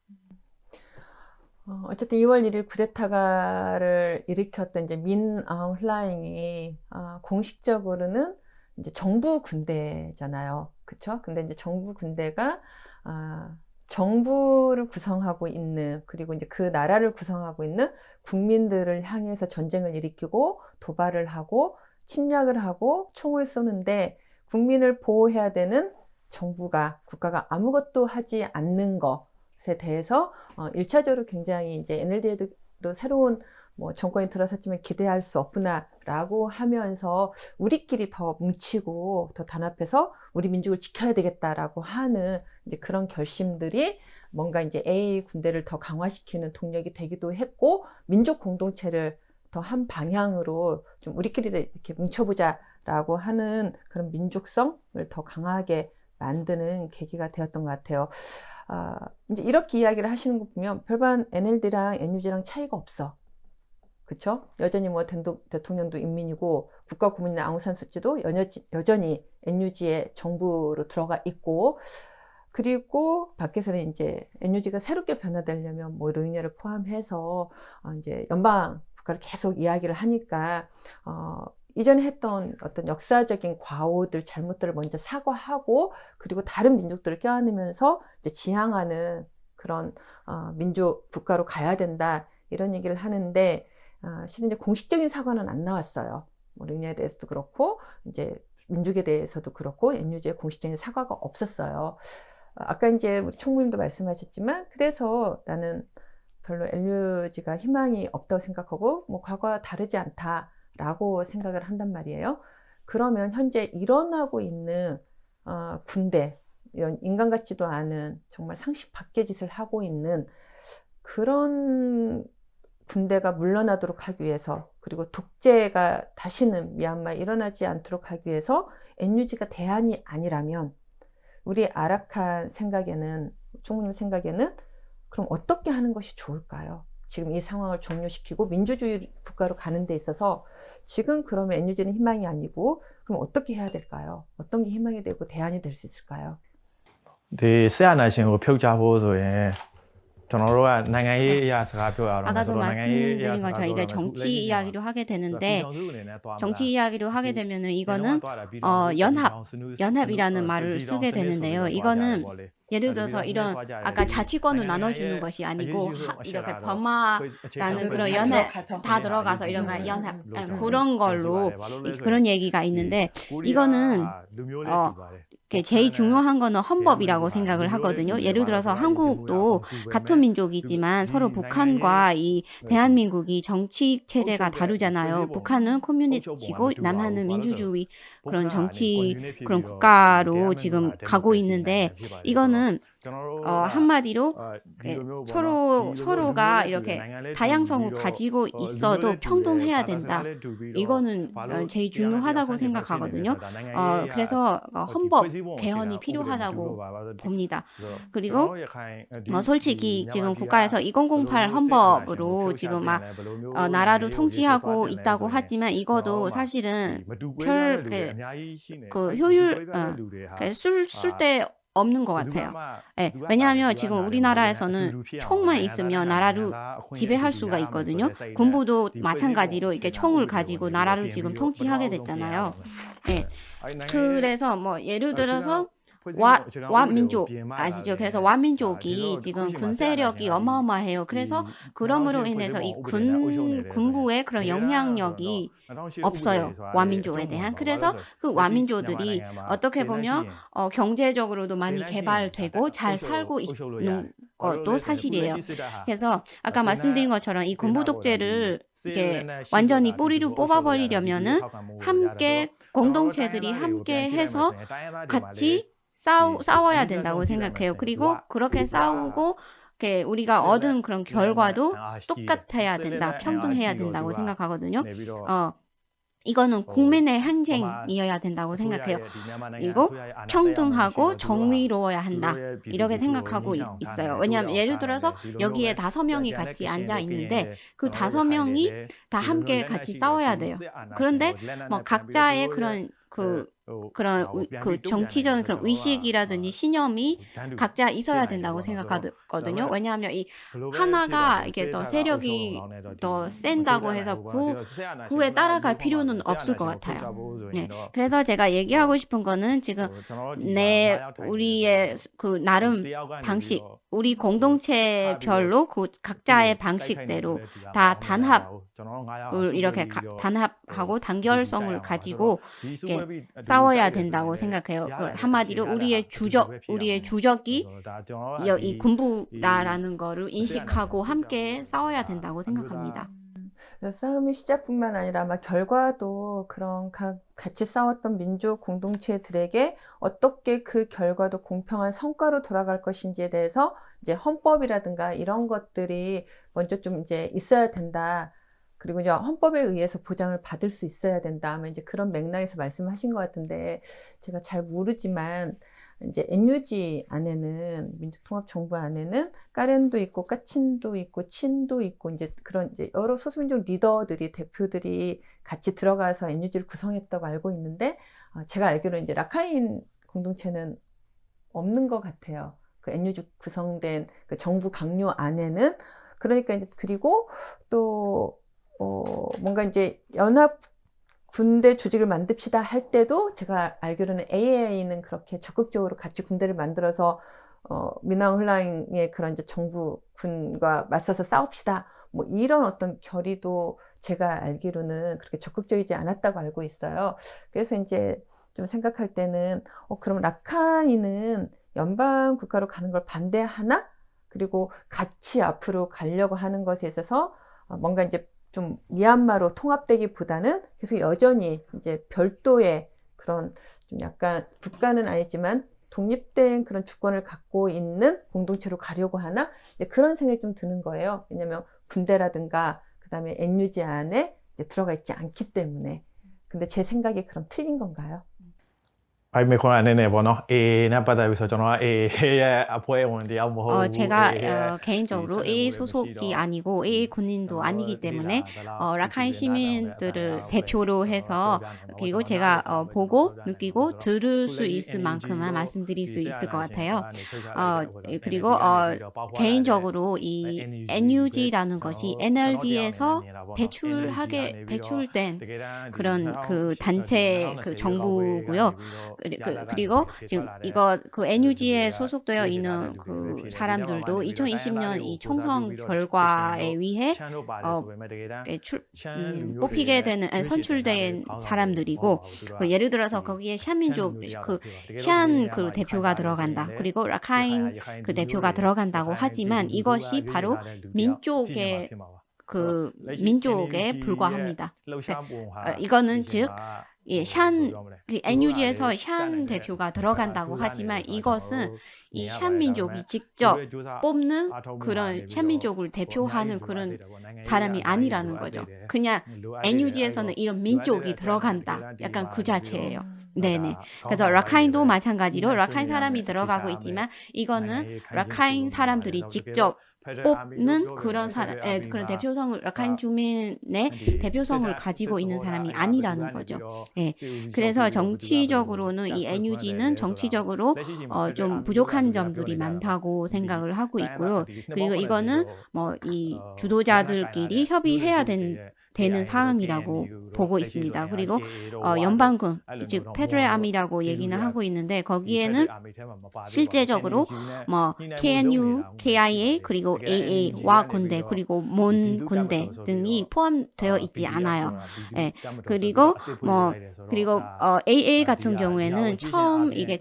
Speaker 2: 어쨌든 2월 1일 쿠데타를 일으켰던 이제 민 아웅 hlaing이 공식적으로는 이제 정부 군대잖아요. 그쵸? 근데 이제 정부 군대가, 정부를 구성하고 있는, 그리고 이제 그 나라를 구성하고 있는 국민들을 향해서 전쟁을 일으키고 도발을 하고 침략을 하고 총을 쏘는데, 국민을 보호해야 되는 정부가, 국가가 아무것도 하지 않는 것에 대해서 1차적으로 굉장히 이제 NLD에도 새로운 뭐 정권이 들어섰지만 기대할 수 없구나라고 하면서 우리끼리 더 뭉치고 더 단합해서 우리 민족을 지켜야 되겠다라고 하는 이제 그런 결심들이 뭔가 이제 AA 군대를 더 강화시키는 동력이 되기도 했고, 민족 공동체를 더 한 방향으로 좀 우리끼리 이렇게 뭉쳐보자라고 하는 그런 민족성을 더 강하게 만드는 계기가 되었던 것 같아요. 이제 이렇게 이야기를 하시는 거 보면 별반 NLD랑 NUG랑 차이가 없어. 그쵸? 여전히 뭐 대통령도 인민이고 국가 고문인 아웅산 수치도 여전히 NUG의 정부로 들어가 있고, 그리고 밖에서는 이제 NUG가 새롭게 변화되려면 뭐 로힝야를 포함해서 이제 연방 국가를 계속 이야기를 하니까 이전에 했던 어떤 역사적인 과오들, 잘못들을 먼저 사과하고, 그리고 다른 민족들을 껴안으면서 이제 지향하는 그런 민족 국가로 가야 된다, 이런 얘기를 하는데, 실은 이제 공식적인 사과는 안 나왔어요. 뭐 르냐에 대해서도 그렇고 이제 민족에 대해서도 그렇고 NUG의 공식적인 사과가 없었어요. 아까 이제 우리 총무님도 말씀하셨지만, 그래서 나는 별로 NUG가 희망이 없다고 생각하고 뭐 과거와 다르지 않다라고 생각을 한단 말이에요. 그러면 현재 일어나고 있는 군대, 이런 인간 같지도 않은 정말 상식 밖의 짓을 하고 있는 그런 군대가 물러나도록 하기 위해서, 그리고 독재가 다시는 미얀마에 일어나지 않도록 하기 위해서 NUG가 대안이 아니라면, 우리 아랍칸 생각에는, 총무님 생각에는 그럼 어떻게 하는 것이 좋을까요? 지금 이 상황을 종료시키고 민주주의 국가로 가는 데 있어서 지금 그러면 NUG는 희망이 아니고 그럼 어떻게 해야 될까요? 어떤 게 희망이 되고 대안이 될 수 있을까요?
Speaker 3: 네, 세아나신고 펴자보소에 저너로가နိုင်ငံရေး 이야စကား ပြောရအောင်
Speaker 1: 아까도 말씀드린 것처럼 이게 정치 이야기로 하게 되는데, 정치 이야기로 하게 되면은 이거는 연합이라는 말을 쓰게 되는데요. 이거는 예를 들어서 이런 아까 자치권을 나눠주는 것이 아니고 이렇게 범마라는 그런 연합 다 들어가서 이런 연합 그런 걸로 그런 얘기가 있는데, 이거는 제일 중요한 거는 헌법이라고 생각을 하거든요. 예를 들어서 한국도 같은 민족이지만 서로 북한과 이 대한민국이 정치 체제가 다르잖아요. 북한은 커뮤니티고 남한은 민주주의 그런 정치 그런 국가로 지금 가고 있는데, 이거는 한마디로 서로가 이렇게 다양성을 가지고 있어도 평등해야 된다. 이거는 제일 중요하다고 생각하거든요. 그래서 헌법 개헌이 필요하다고 봅니다. 그리고 솔직히 지금 국가에서 2008 헌법으로 지금 막 나라를 통치하고 있다고 하지만 이것도 사실은 별 효율 쓸데 없는 것 같아요. 네, 왜냐하면 지금 우리나라에서는 총만 있으면 나라를 지배할 수가 있거든요. 군부도 마찬가지로 이렇게 총을 가지고 나라를 지금 통치하게 됐잖아요. 네, 그래서 뭐 예를 들어서 와민족 아시죠? 그래서 와민족이 지금 군 세력이 어마어마해요. 그래서 그럼으로 인해서 이 군부의 그런 영향력이 없어요. 와민족에 대한. 그래서 그 와민족들이 어떻게 보면 경제적으로도 많이 개발되고 잘 살고 있는 것도 사실이에요. 그래서 아까 말씀드린 것처럼 이 군부 독재를 이게 완전히 뿌리로 뽑아버리려면은 함께 공동체들이 함께 해서 같이 싸워야 된다고 생각해요. 그리고 그렇게 싸우고 우리가 얻은 그런 결과도 똑같아야 된다, 평등해야 된다고 생각하거든요. 이거는 국민의 항쟁이어야 된다고 생각해요. 그리고 평등하고 정의로워야 한다, 이렇게 생각하고 있어요. 왜냐하면 예를 들어서 여기에 5명이 같이 앉아 있는데 그 5명이 다 함께 같이 싸워야 돼요. 그런데 뭐 각자의 그런 정치적인 그런 의식이라든지 신념이 각자 있어야 된다고 생각하거든요. 왜냐하면 이 하나가 이게 더 세력이 더 센다고 해서 구에 따라갈 필요는 없을 것 같아요. 네. 그래서 제가 얘기하고 싶은 거는 지금 우리의 그 나름 방식, 우리 공동체별로 그 각자의 방식대로 다 단합을 이렇게 단합하고 단결성을 가지고 이렇게 싸워야 된다고 생각해요. 그 한마디로 우리의 주적이 이 군부라는 거를 인식하고 함께 싸워야 된다고 생각합니다.
Speaker 2: 싸움의 시작뿐만 아니라 아마 결과도 그런 같이 싸웠던 민족 공동체들에게 어떻게 그 결과도 공평한 성과로 돌아갈 것인지에 대해서 이제 헌법이라든가 이런 것들이 먼저 좀 이제 있어야 된다. 그리고 이제 헌법에 의해서 보장을 받을 수 있어야 된다. 아마 이제 그런 맥락에서 말씀하신 것 같은데 제가 잘 모르지만 이제 NUG 안에는 민주통합정부 안에는 까렌도 있고 까친도 있고 친도 있고 이제 그런 이제 여러 소수민족 리더들이 대표들이 같이 들어가서 NUG를 구성했다고 알고 있는데 제가 알기로는 이제 라카인 공동체는 없는 것 같아요. 그 NUG 구성된 그 정부 강요 안에는 그러니까 이제 그리고 또 뭔가 이제 연합 군대 조직을 만듭시다 할 때도 제가 알기로는 AA는 그렇게 적극적으로 같이 군대를 만들어서 미나옹 훌라잉의 그런 이제 정부군과 맞서서 싸웁시다 뭐 이런 어떤 결의도 제가 알기로는 그렇게 적극적이지 않았다고 알고 있어요. 그래서 이제 좀 생각할 때는 그럼 라카인은 연방 국가로 가는 걸 반대하나? 그리고 같이 앞으로 가려고 하는 것에 있어서 뭔가 이제 좀 미얀마로 통합되기보다는 계속 여전히 이제 별도의 그런 좀 약간 국가는 아니지만 독립된 그런 주권을 갖고 있는 공동체로 가려고 하나? 이제 그런 생각이 좀 드는 거예요. 왜냐하면 군대라든가 그다음에 NUG 안에 이제 들어가 있지 않기 때문에. 근데 제 생각이 그럼 틀린 건가요?
Speaker 3: အဲ့မေခွန်းအနေနဲ့ပေါ့နော် AA နဲ့ပတ်သက်ပြီးဆိုကျွန်တော်က AA ရဲ့အဖွဲ့ဝင်တယောက်မဟုတ်ဘူး
Speaker 1: 제가
Speaker 3: AA ရဲ့
Speaker 1: 개인적으로 AA 소속이 아니고 AA 군인도 아니기 때문에 라카인 시민들을 대표로 해서 그리고 제가 보고 느끼고 들을 수 있을 만큼만 말씀드릴 수 있을 것 같아요. 그리고 개인적으로 이 NUG라는 것이 NLD에서 배출된 그런 그 단체 그 정부고요. 그리고 지금 이거 그 NUG에 소속되어 있는 그 사람들도 2020년 이 총선 결과에 의해 뽑히게 되는 선출된 사람들이고 예를 들어서 거기에 샤민족 그 샤안 그 대표가 들어간다. 그리고 라카인 그 대표가 들어간다고 하지만 이것이 바로 민족에 불과합니다. 이거는 즉 NUG에서 샤안 대표가 들어간다고 하지만 이것은 이 샤안 민족이 직접 뽑는 그런 샤안 민족을 대표하는 그런 사람이 아니라는 거죠. 그냥 NUG에서는 이런 민족이 들어간다. 약간 그 자체예요. 네네. 그래서 라카인도 마찬가지로 라카인 사람이 들어가고 있지만 이거는 라카인 사람들이 직접 뽑는 그런 그런 대표성을 라카인 주민의 대표성을 가지고 있는 사람이 아니라는 거죠. 예. 그래서 정치적으로는 이 NUG는 정치적으로 좀 부족한 점들이 많다고 생각을 하고 있고요. 그리고 이거는 뭐 이 주도자들끼리 협의해야 되는 사항이라고 보고 있습니다. 그리고 연방군, 즉 페드럴아미라고 얘기는 하고 있는데 거기에는 실제적으로 뭐 KNU, KIA 그리고 AA와 군대 그리고 몬 군대 등이 포함되어 있지 않아요. 예. 그리고 AA 같은 경우에는 처음 이게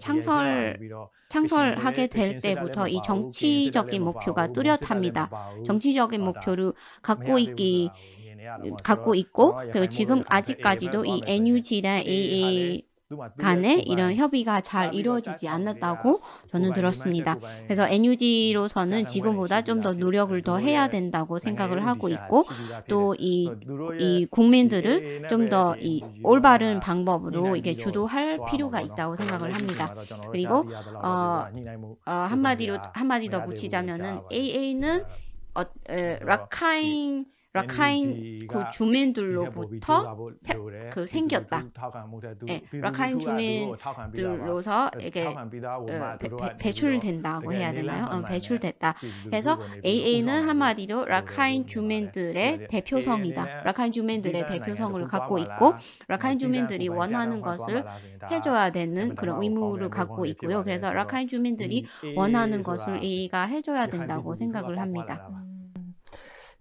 Speaker 1: 창설하게 될 때부터 이 정치적인 목표가 뚜렷합니다. 정치적인 목표를 갖고 있고 그리고 지금 아직까지도 이 NUG랑 AA 간에 이런 협의가 잘 이루어지지 않았다고 저는 들었습니다. 그래서 NUG로서는 지금보다 좀 더 노력을 더 해야 된다고 생각을 하고 있고 또 이 국민들을 좀 더 이 올바른 방법으로 이게 주도할 필요가 있다고 생각을 합니다. 그리고 한마디 더 붙이자면은 AA는 라카인 그 주민들로부터 생겼다. 예, 라카인 주민들로서 이게 배출된다고 해야 되나요? 배출됐다. 그래서 AA는 한마디로 라카인 주민들의 대표성이다. 라카인 주민들의 대표성을 갖고 있고 라카인 주민들이 원하는 것을 해줘야 되는 그런 의무를 갖고 있고요. 그래서 라카인 주민들이 원하는 것을 AA가 해줘야 된다고 생각을 합니다.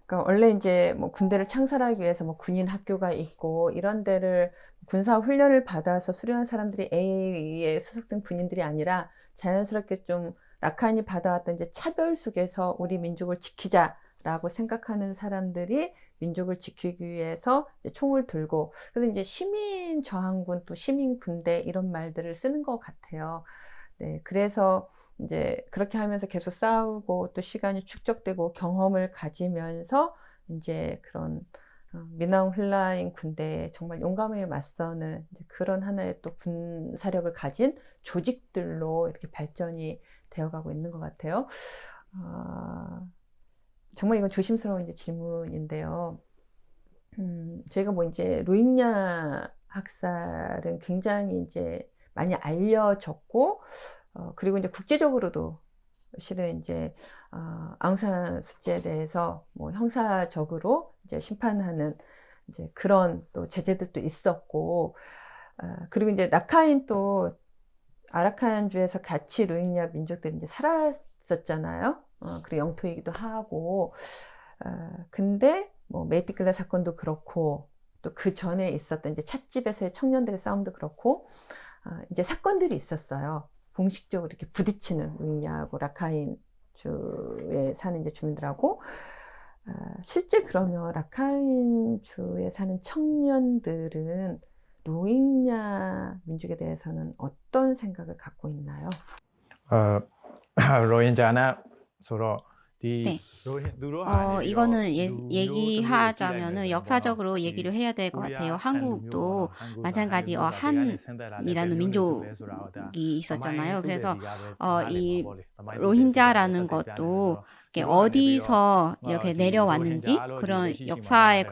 Speaker 2: 그러니까 원래 이제 뭐 군대를 창설하기 위해서 뭐 군인 학교가 있고 이런 데를 군사 훈련을 받아서 수료한 사람들이 AA에 수속된 군인들이 아니라 자연스럽게 좀 라카인이 받아왔던 이제 차별 속에서 우리 민족을 지키자라고 생각하는 사람들이 민족을 지키기 위해서 이제 총을 들고 그래서 이제 시민 저항군 또 시민 군대 이런 말들을 쓰는 것 같아요. 네, 그래서 이제 그렇게 하면서 계속 싸우고 또 시간이 축적되고 경험을 가지면서 이제 그런 미나옹 훌라잉 군대에 정말 용감하게 맞서는 이제 그런 하나의 또 군사력을 가진 조직들로 이렇게 발전이 되어가고 있는 것 같아요. 정말 이건 조심스러운 이제 질문인데요. 저희가 뭐 이제 로힝야 학살은 굉장히 이제 많이 알려졌고, 그리고 이제 국제적으로도 실은 이제 앙산 수치에 대해서 뭐 형사적으로 이제 심판하는 이제 그런 또 제재들도 있었고, 그리고 이제 라카인 또 아라칸주에서 같이 로힝야 민족들이 이제 살았었잖아요. 그리고 영토이기도 하고, 근데 뭐 메이티클라 사건도 그렇고, 또 그 전에 있었던 이제 찻집에서의 청년들의 싸움도 그렇고, 이제 사건들이 있었어요. 공식적으로 이렇게 부딪히는 로힝야하고 라카인주에 사는 이제 주민들하고, 실제 그러면 라카인주에 사는 청년들은 로힝야 민족에 대해서는 어떤 생각을 갖고 있나요?
Speaker 3: 로힝야나 서로
Speaker 1: 네. 이거는 얘기하자면은 역사적으로 얘기를 해야 될 것 같아요. 한국도 마찬가지 한이라는 민족이 있었잖아요. 그래서 이 로힝야라는 것도 어디서 이렇게 내려왔는지 그런 역사의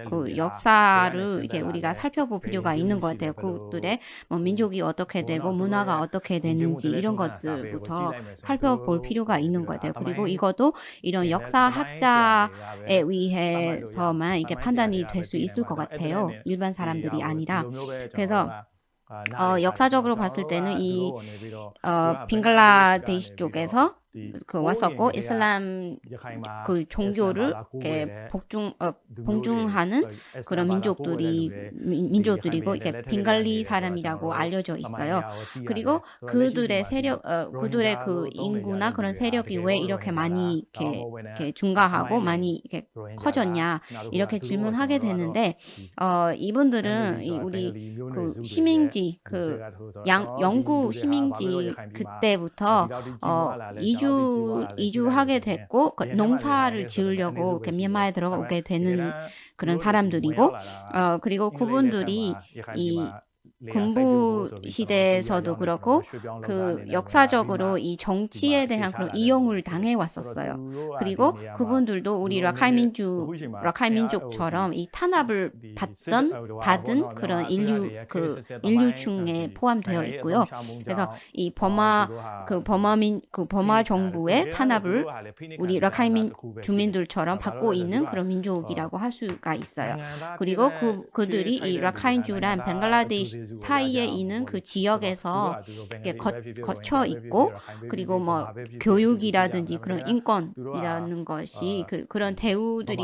Speaker 1: 그 역사를 이렇게 우리가 살펴볼 필요가 있는 것 같아요. 그들의 뭐 민족이 어떻게 되고 문화가 어떻게 되는지 이런 것들부터 살펴볼 필요가 있는 것 같아요. 그리고 이것도 이런 역사학자에 의해서만 이게 판단이 될 수 있을 것 같아요. 일반 사람들이 아니라. 그래서 역사적으로 봤을 때는 이 빙글라데시 쪽에서 왔었고 이슬람 그 종교를 이렇게 봉중하는 그런 민족들이고 이게 빙갈리 사람이라고 알려져 있어요. 그리고 그들의 그들의 그 인구나 그런 세력이 왜 이렇게 많이 이렇게 증가하고 많이 이렇게 커졌냐 이렇게 질문하게 되는데 이분들은 우리 그 시민지 영구 시민지 그때부터 이주하게 됐고 농사를 지으려고 이렇게 미얀마에 들어오게 되는 그런 사람들이고 그리고 그분들이 이 군부 시대에서도 그렇고 그 역사적으로 이 정치에 대한 그런 이용을 당해 왔었어요. 그리고 그분들도 우리 라카인 민족처럼 이 탄압을 받은 그런 인류층에 포함되어 있고요. 그래서 이 버마 정부의 탄압을 우리 라카인 주민들처럼 받고 있는 그런 민족이라고 할 수가 있어요. 그리고 그들이 이 라카인주란 벵글라데시 사이에 있는 그 지역에서 거쳐 있고 그리고 뭐 교육이라든지 그런 인권이라는 것이 그런 대우받지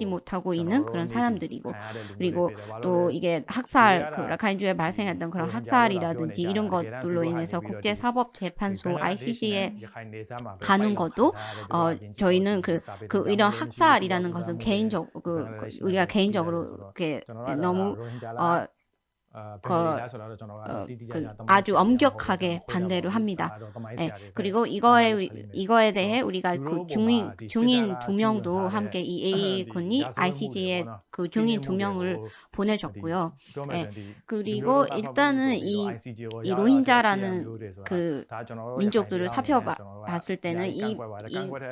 Speaker 1: 못하고 있는 그런 사람들이고 그리고 또 이게 라카인주에 발생했던 그런 학살이라든지 이런 것들로 인해서 국제사법재판소 ICC에 가는 것도 저희는 이런 학살이라는 것은 우리가 개인적으로 이렇게 너무 아주 엄격하게 반대를 합니다. 네, 그리고 이거에 대해 우리가 그 중인 2명도 함께 이 AA 군이 ICC에 그 중인 2명을 보내줬고요. 네, 그리고 일단은 이 로힝야라는 그 민족들을 살펴봤을 때는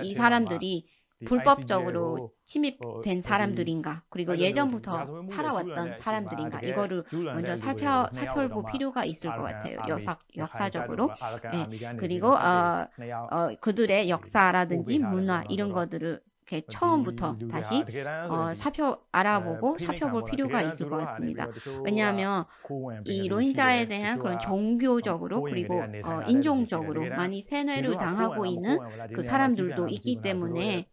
Speaker 1: 이 사람들이 불법적으로 침입된 사람들인가, 그리고 예전부터 살아왔던 사람들인가, 이거를 먼저 살펴볼 필요가 있을 것 같아요. 역사적으로. 예. 그리고 그들의 역사라든지 문화 이런 것들을 이렇게 처음부터 다시 살펴볼 필요가 있을 것 같습니다. 왜냐하면 이 로힝자에 대한 그런 종교적으로 그리고 인종적으로 많이 세뇌를 당하고 있는 그 사람들도 있기 때문에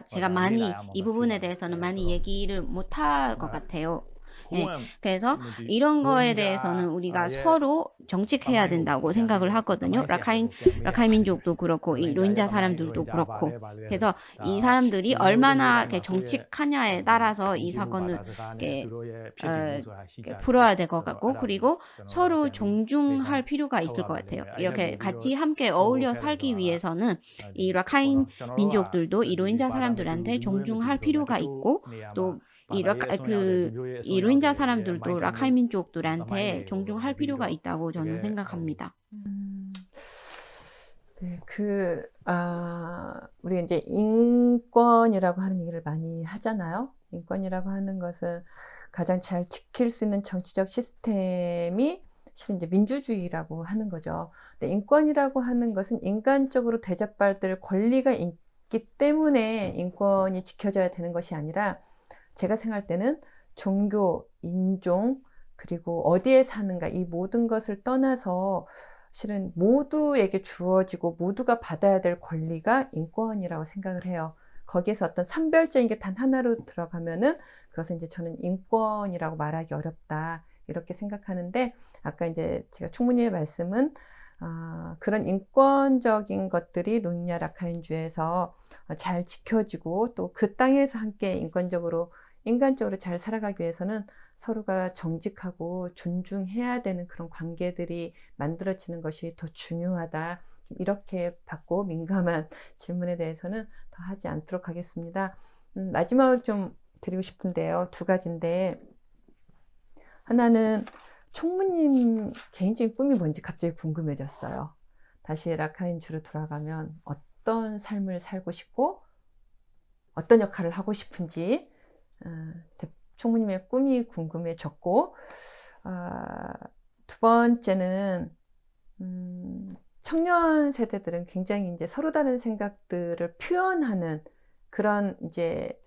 Speaker 1: 제가 많이 이 부분에 대해서는 많이 얘기를 못할 것 같아요. 네, 그래서 이런 거에 대해서는 우리가 서로 정직해야 된다고 생각을 하거든요. 라카인 민족도 그렇고 이 로힝자 사람들도 그렇고. 그래서 이 사람들이 얼마나 이렇게 정직하냐에 따라서 이 사건을 이렇게 풀어야 될 것 같고, 그리고 서로 존중할 필요가 있을 것 같아요. 이렇게 같이 함께 어울려 살기 위해서는 이 라카인 민족들도 이 로힝자 사람들한테 존중할 필요가 있고, 또 이 로힝자 사람들도 라카인 민족들한테 존중할 필요가 있다고 저는 생각합니다.
Speaker 2: 네, 우리가 이제 인권이라고 하는 얘기를 많이 하잖아요. 인권이라고 하는 것은 가장 잘 지킬 수 있는 정치적 시스템이 실은 이제 민주주의라고 하는 거죠. 근데 인권이라고 하는 것은 인간적으로 대접받을 권리가 있기 때문에 인권이 지켜져야 되는 것이 아니라, 제가 생각할 때는 종교, 인종, 그리고 어디에 사는가, 이 모든 것을 떠나서 실은 모두에게 주어지고 모두가 받아야 될 권리가 인권이라고 생각을 해요. 거기에서 어떤 산별적인 게 단 하나로 들어가면은 그것은 이제 저는 인권이라고 말하기 어렵다, 이렇게 생각하는데, 아까 이제 제가 충분히 말씀은 그런 인권적인 것들이 로힝야 라카인주에서 잘 지켜지고 또 그 땅에서 함께 인간적으로 잘 살아가기 위해서는 서로가 정직하고 존중해야 되는 그런 관계들이 만들어지는 것이 더 중요하다. 이렇게 받고 민감한 질문에 대해서는 더 하지 않도록 하겠습니다. 마지막으로 좀 드리고 싶은데요. 두 가지인데, 하나는 총무님 개인적인 꿈이 뭔지 갑자기 궁금해졌어요. 다시 라카인주로 돌아가면 어떤 삶을 살고 싶고 어떤 역할을 하고 싶은지 총무님의 꿈이 궁금해졌고, 두 번째는 청년 세대들은 굉장히 이제 서로 다른 생각들을 표현하는 그런 이제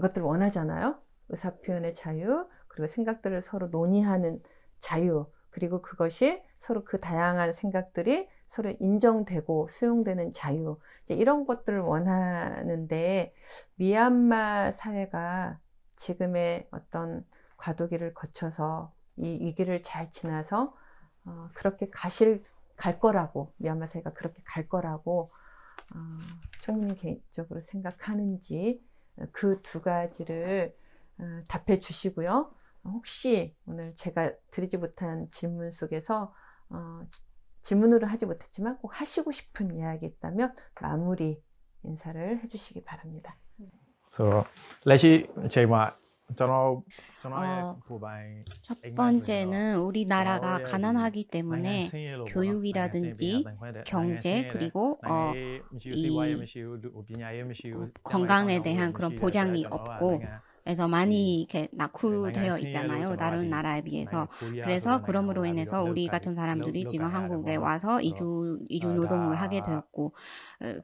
Speaker 2: 것들을 원하잖아요. 의사 표현의 자유, 그리고 생각들을 서로 논의하는 자유, 그리고 그것이 서로 그 다양한 생각들이 서로 인정되고 수용되는 자유, 이제 이런 것들을 원하는데, 미얀마 사회가 지금의 어떤 과도기를 거쳐서 이 위기를 잘 지나서 그렇게 갈 거라고, 미얀마 사회가 그렇게 갈 거라고 총무님 개인적으로 생각하는지, 그 두 가지를 답해 주시고요. 혹시 오늘 제가 드리지 못한 질문 속에서 질문으로 하지 못했지만 꼭 하시고 싶은 이야기 있다면 마무리 인사를 해주시기 바랍니다.
Speaker 3: So လက်ရှိအချိန်မှာကျွန်တော်ရဲ့ကိုယ်ပိုင်
Speaker 1: 첫 번째는 우리나라가 가난하기 때문에 교육이라든지 경제, 그리고 건강에 대한 그런 보장이 없고, 그래서 많이 이렇게 낙후되어 있잖아요, 다른 나라에 비해서. 그래서 그럼으로 인해서 우리 같은 사람들이 지금 한국에 와서 이주 노동을 하게 되었고,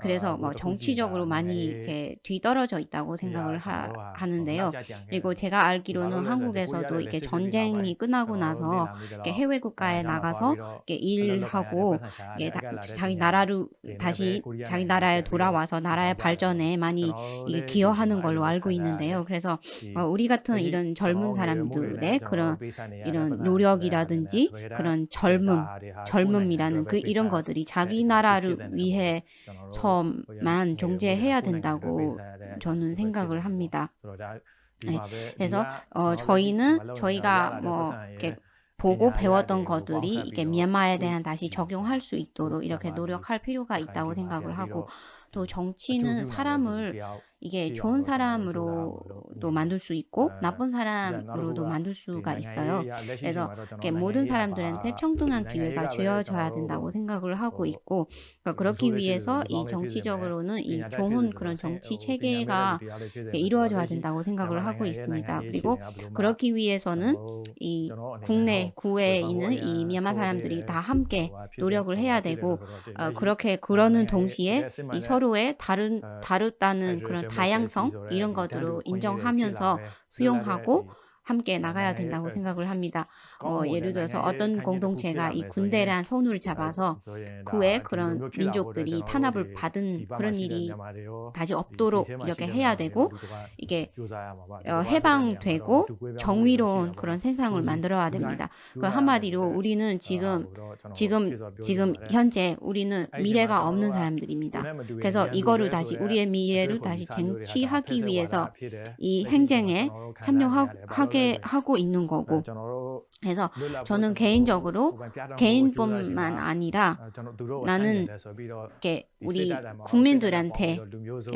Speaker 1: 그래서 뭐 정치적으로 많이 이렇게 뒤떨어져 있다고 생각을 하는데요. 그리고 제가 알기로는 한국에서도 이렇게 전쟁이 끝나고 나서 이렇게 해외 국가에 나가서 이렇게 일하고 자기 나라로 다시 자기 나라에 돌아와서 나라의 발전에 많이 이게 기여하는 걸로 알고 있는데요. 그래서 우리 같은 이런 젊은 사람들의 그런 이런 노력이라든지 그런 젊음이라는 이런 것들이 자기 나라를 위해서만 존재해야 된다고 저는 생각을 합니다. 네, 그래서 저희가 뭐 이렇게 보고 배웠던 것들이 이게 미얀마에 대한 다시 적용할 수 있도록 이렇게 노력할 필요가 있다고 생각을 하고, 또 정치는 사람을 이게 좋은 사람으로도 만들 수 있고 나쁜 사람으로도 만들 수가 있어요. 그래서 이렇게 모든 사람들한테 평등한 기회가 주어져야 된다고 생각을 하고 있고 그러니까 그렇기 위해서 이 정치적으로는 이 좋은 그런 정치 체계가 이루어져야 된다고 생각을 하고 있습니다. 그리고 그렇기 위해서는 이 국내 구에 있는 이 미얀마 사람들이 다 함께 노력을 해야 되고 그렇게 그러는 동시에 이 서로의 다르다는 그런 다양성 이런 것들을 인정하면서 수용하고 함께 나가야 된다고 생각을 합니다. 예를 들어서 어떤 공동체가 이 군대란 손을 잡아서 그의 그런 민족들이 탄압을 받은 그런 일이 다시 없도록 이렇게 해야 되고 이게 해방되고 정의로운 그런 세상을 만들어야 됩니다. 그 한마디로 우리는 지금 현재 우리는 미래가 없는 사람들입니다. 그래서 이거를 다시 우리의 미래를 다시 쟁취하기 위해서 이 행정에 참여하게 하고 있는 거고 그래서 저는 개인적으로 개인뿐만 아니라 나는 이렇게 우리 국민들한테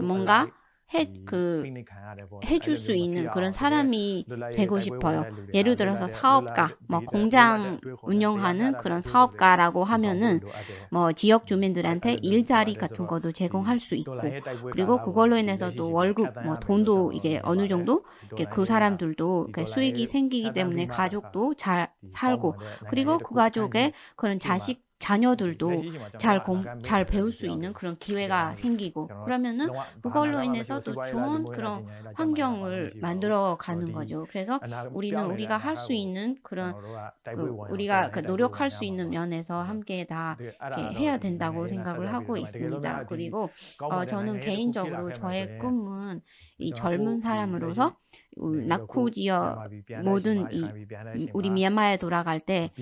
Speaker 1: 뭔가 해줄 수 있는 그런 사람이 되고 싶어요. 예를 들어서 사업가, 공장 운영하는 그런 사업가라고 하면은 지역 주민들한테 일자리 같은 것도 제공할 수 있고 그리고 그걸로 인해서도 월급, 돈도 이게 어느 정도 그 사람들도 수익이 생기기 때문에 가족도 잘 살고 그리고 그 가족의 그런 자녀들도 잘 배울 수 있는 그런 기회가 생기고 그러면은 그걸로 인해서 또 좋은 그런 환경을 만들어 가는 거죠. 그래서 우리가 할 수 있는 그런 우리가 노력할 수 있는 면에서 함께 다 이렇게 해야 된다고 생각을 하고 있습니다. 그리고 저는 개인적으로 저의 꿈은 이 젊은 사람으로서 나쿠 지역 모든 우리 미얀마에 돌아갈 때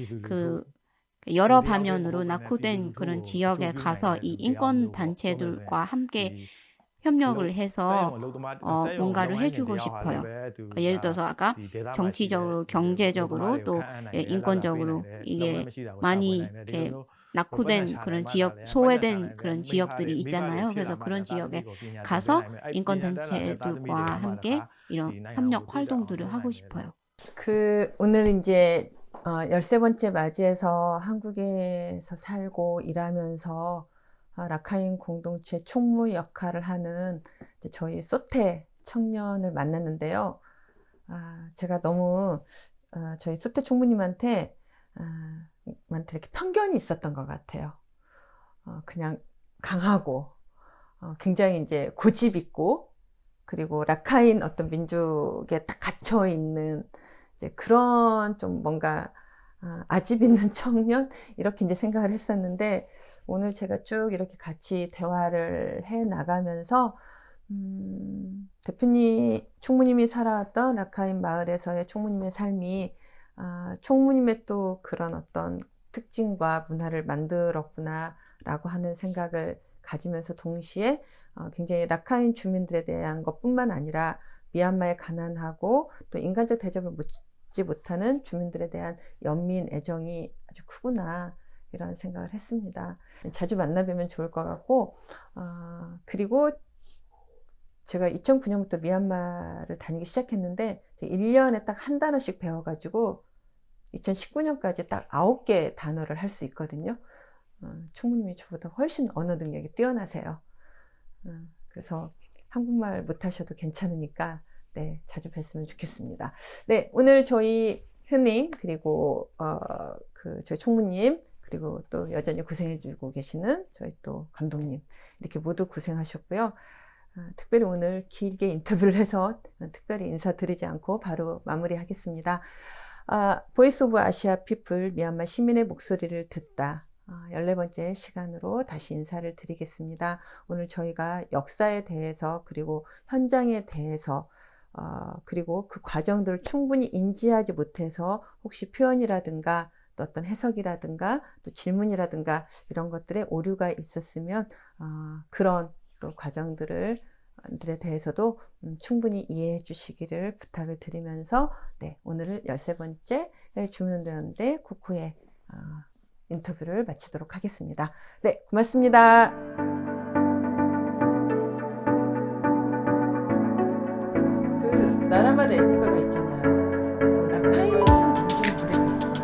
Speaker 1: 여러 방면으로 낙후된 그런 지역에 가서 이 인권 단체들과 함께 협력을 해서 뭔가를 해주고 싶어요. 예를 들어서 아까 정치적으로, 경제적으로 또 인권적으로 이게 많이 이렇게 낙후된 그런 지역, 소외된 그런 지역들이 있잖아요. 그래서 그런 지역에 가서 인권 단체들과 함께 이런 협력 활동들을 하고 싶어요.
Speaker 2: 오늘 이제 13번째 맞이해서 한국에서 살고 일하면서 라카인 공동체 총무 역할을 하는 이제 저희 소태 청년을 만났는데요. 제가 너무 저희 소태 총무님한테 이렇게 편견이 있었던 것 같아요. 그냥 강하고 굉장히 이제 고집 있고 그리고 라카인 어떤 민족에 딱 갇혀 있는 이제 그런 좀 뭔가 아집 있는 청년 이렇게 이제 생각을 했었는데 오늘 제가 쭉 이렇게 같이 대화를 해 나가면서 총무님이 살아왔던 라카인 마을에서의 총무님의 삶이 총무님의 또 그런 어떤 특징과 문화를 만들었구나 라고 하는 생각을 가지면서 동시에 굉장히 라카인 주민들에 대한 것뿐만 아니라 미얀마의 가난하고 또 인간적 대접을 받지 못하는 주민들에 대한 연민 애정이 아주 크구나 이런 생각을 했습니다. 자주 만나뵈면 좋을 것 같고 그리고 제가 2009년부터 미얀마를 다니기 시작했는데 1년에 딱 한 단어씩 배워가지고 2019년까지 딱 9개 단어를 할 수 있거든요. 총무님이 저보다 훨씬 언어 능력이 뛰어나세요. 그래서 한국말 못하셔도 괜찮으니까 네, 자주 뵀으면 좋겠습니다. 네, 오늘 저희 현님 그리고 저희 총무님 그리고 또 여전히 고생해주고 계시는 저희 또 감독님 이렇게 모두 고생하셨고요. 특별히 오늘 길게 인터뷰를 해서 특별히 인사드리지 않고 바로 마무리하겠습니다. 보이스 오브 아시아 피플 미얀마 시민의 목소리를 듣다 14번째 시간으로 다시 인사를 드리겠습니다. 오늘 저희가 역사에 대해서 그리고 현장에 대해서 그리고 그 과정들을 충분히 인지하지 못해서 혹시 표현이라든가 또 어떤 해석이라든가 또 질문이라든가 이런 것들에 오류가 있었으면 그런 또 과정들에 대해서도 충분히 이해해 주시기를 부탁을 드리면서 네, 오늘을 13번째 주민운동연대 국후의 인터뷰를 마치도록 하겠습니다. 네, 고맙습니다. 나라마다 애국가가 있잖아요. 라파인 민족 노래가 있어요.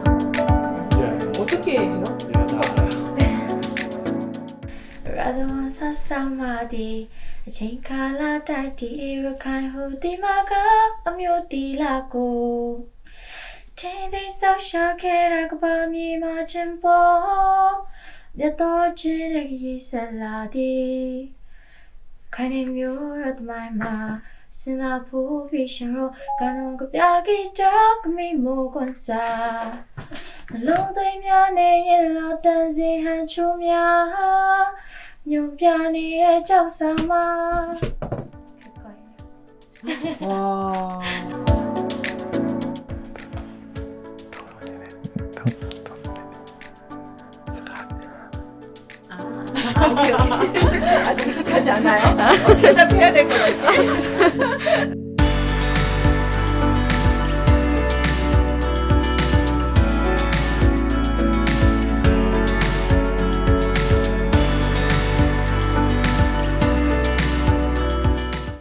Speaker 2: 어떻게 해요?
Speaker 4: Radha Sasamadi Chinkala Tati Rakai Hudimaga Amyoti Lako Chindi Sosha Kerakabami Machimpo Yato Chinagi Saladi Kani Murat Maima Sinapu Visharo Kano Kabyagi Jakmi Mogonsa Lodimyane Yellow Danzi Hanchumya 뉴변이의 적사마 그거예요.
Speaker 2: 와.
Speaker 1: 아직 익숙하지 않아요? 대답해야 될 것 같지?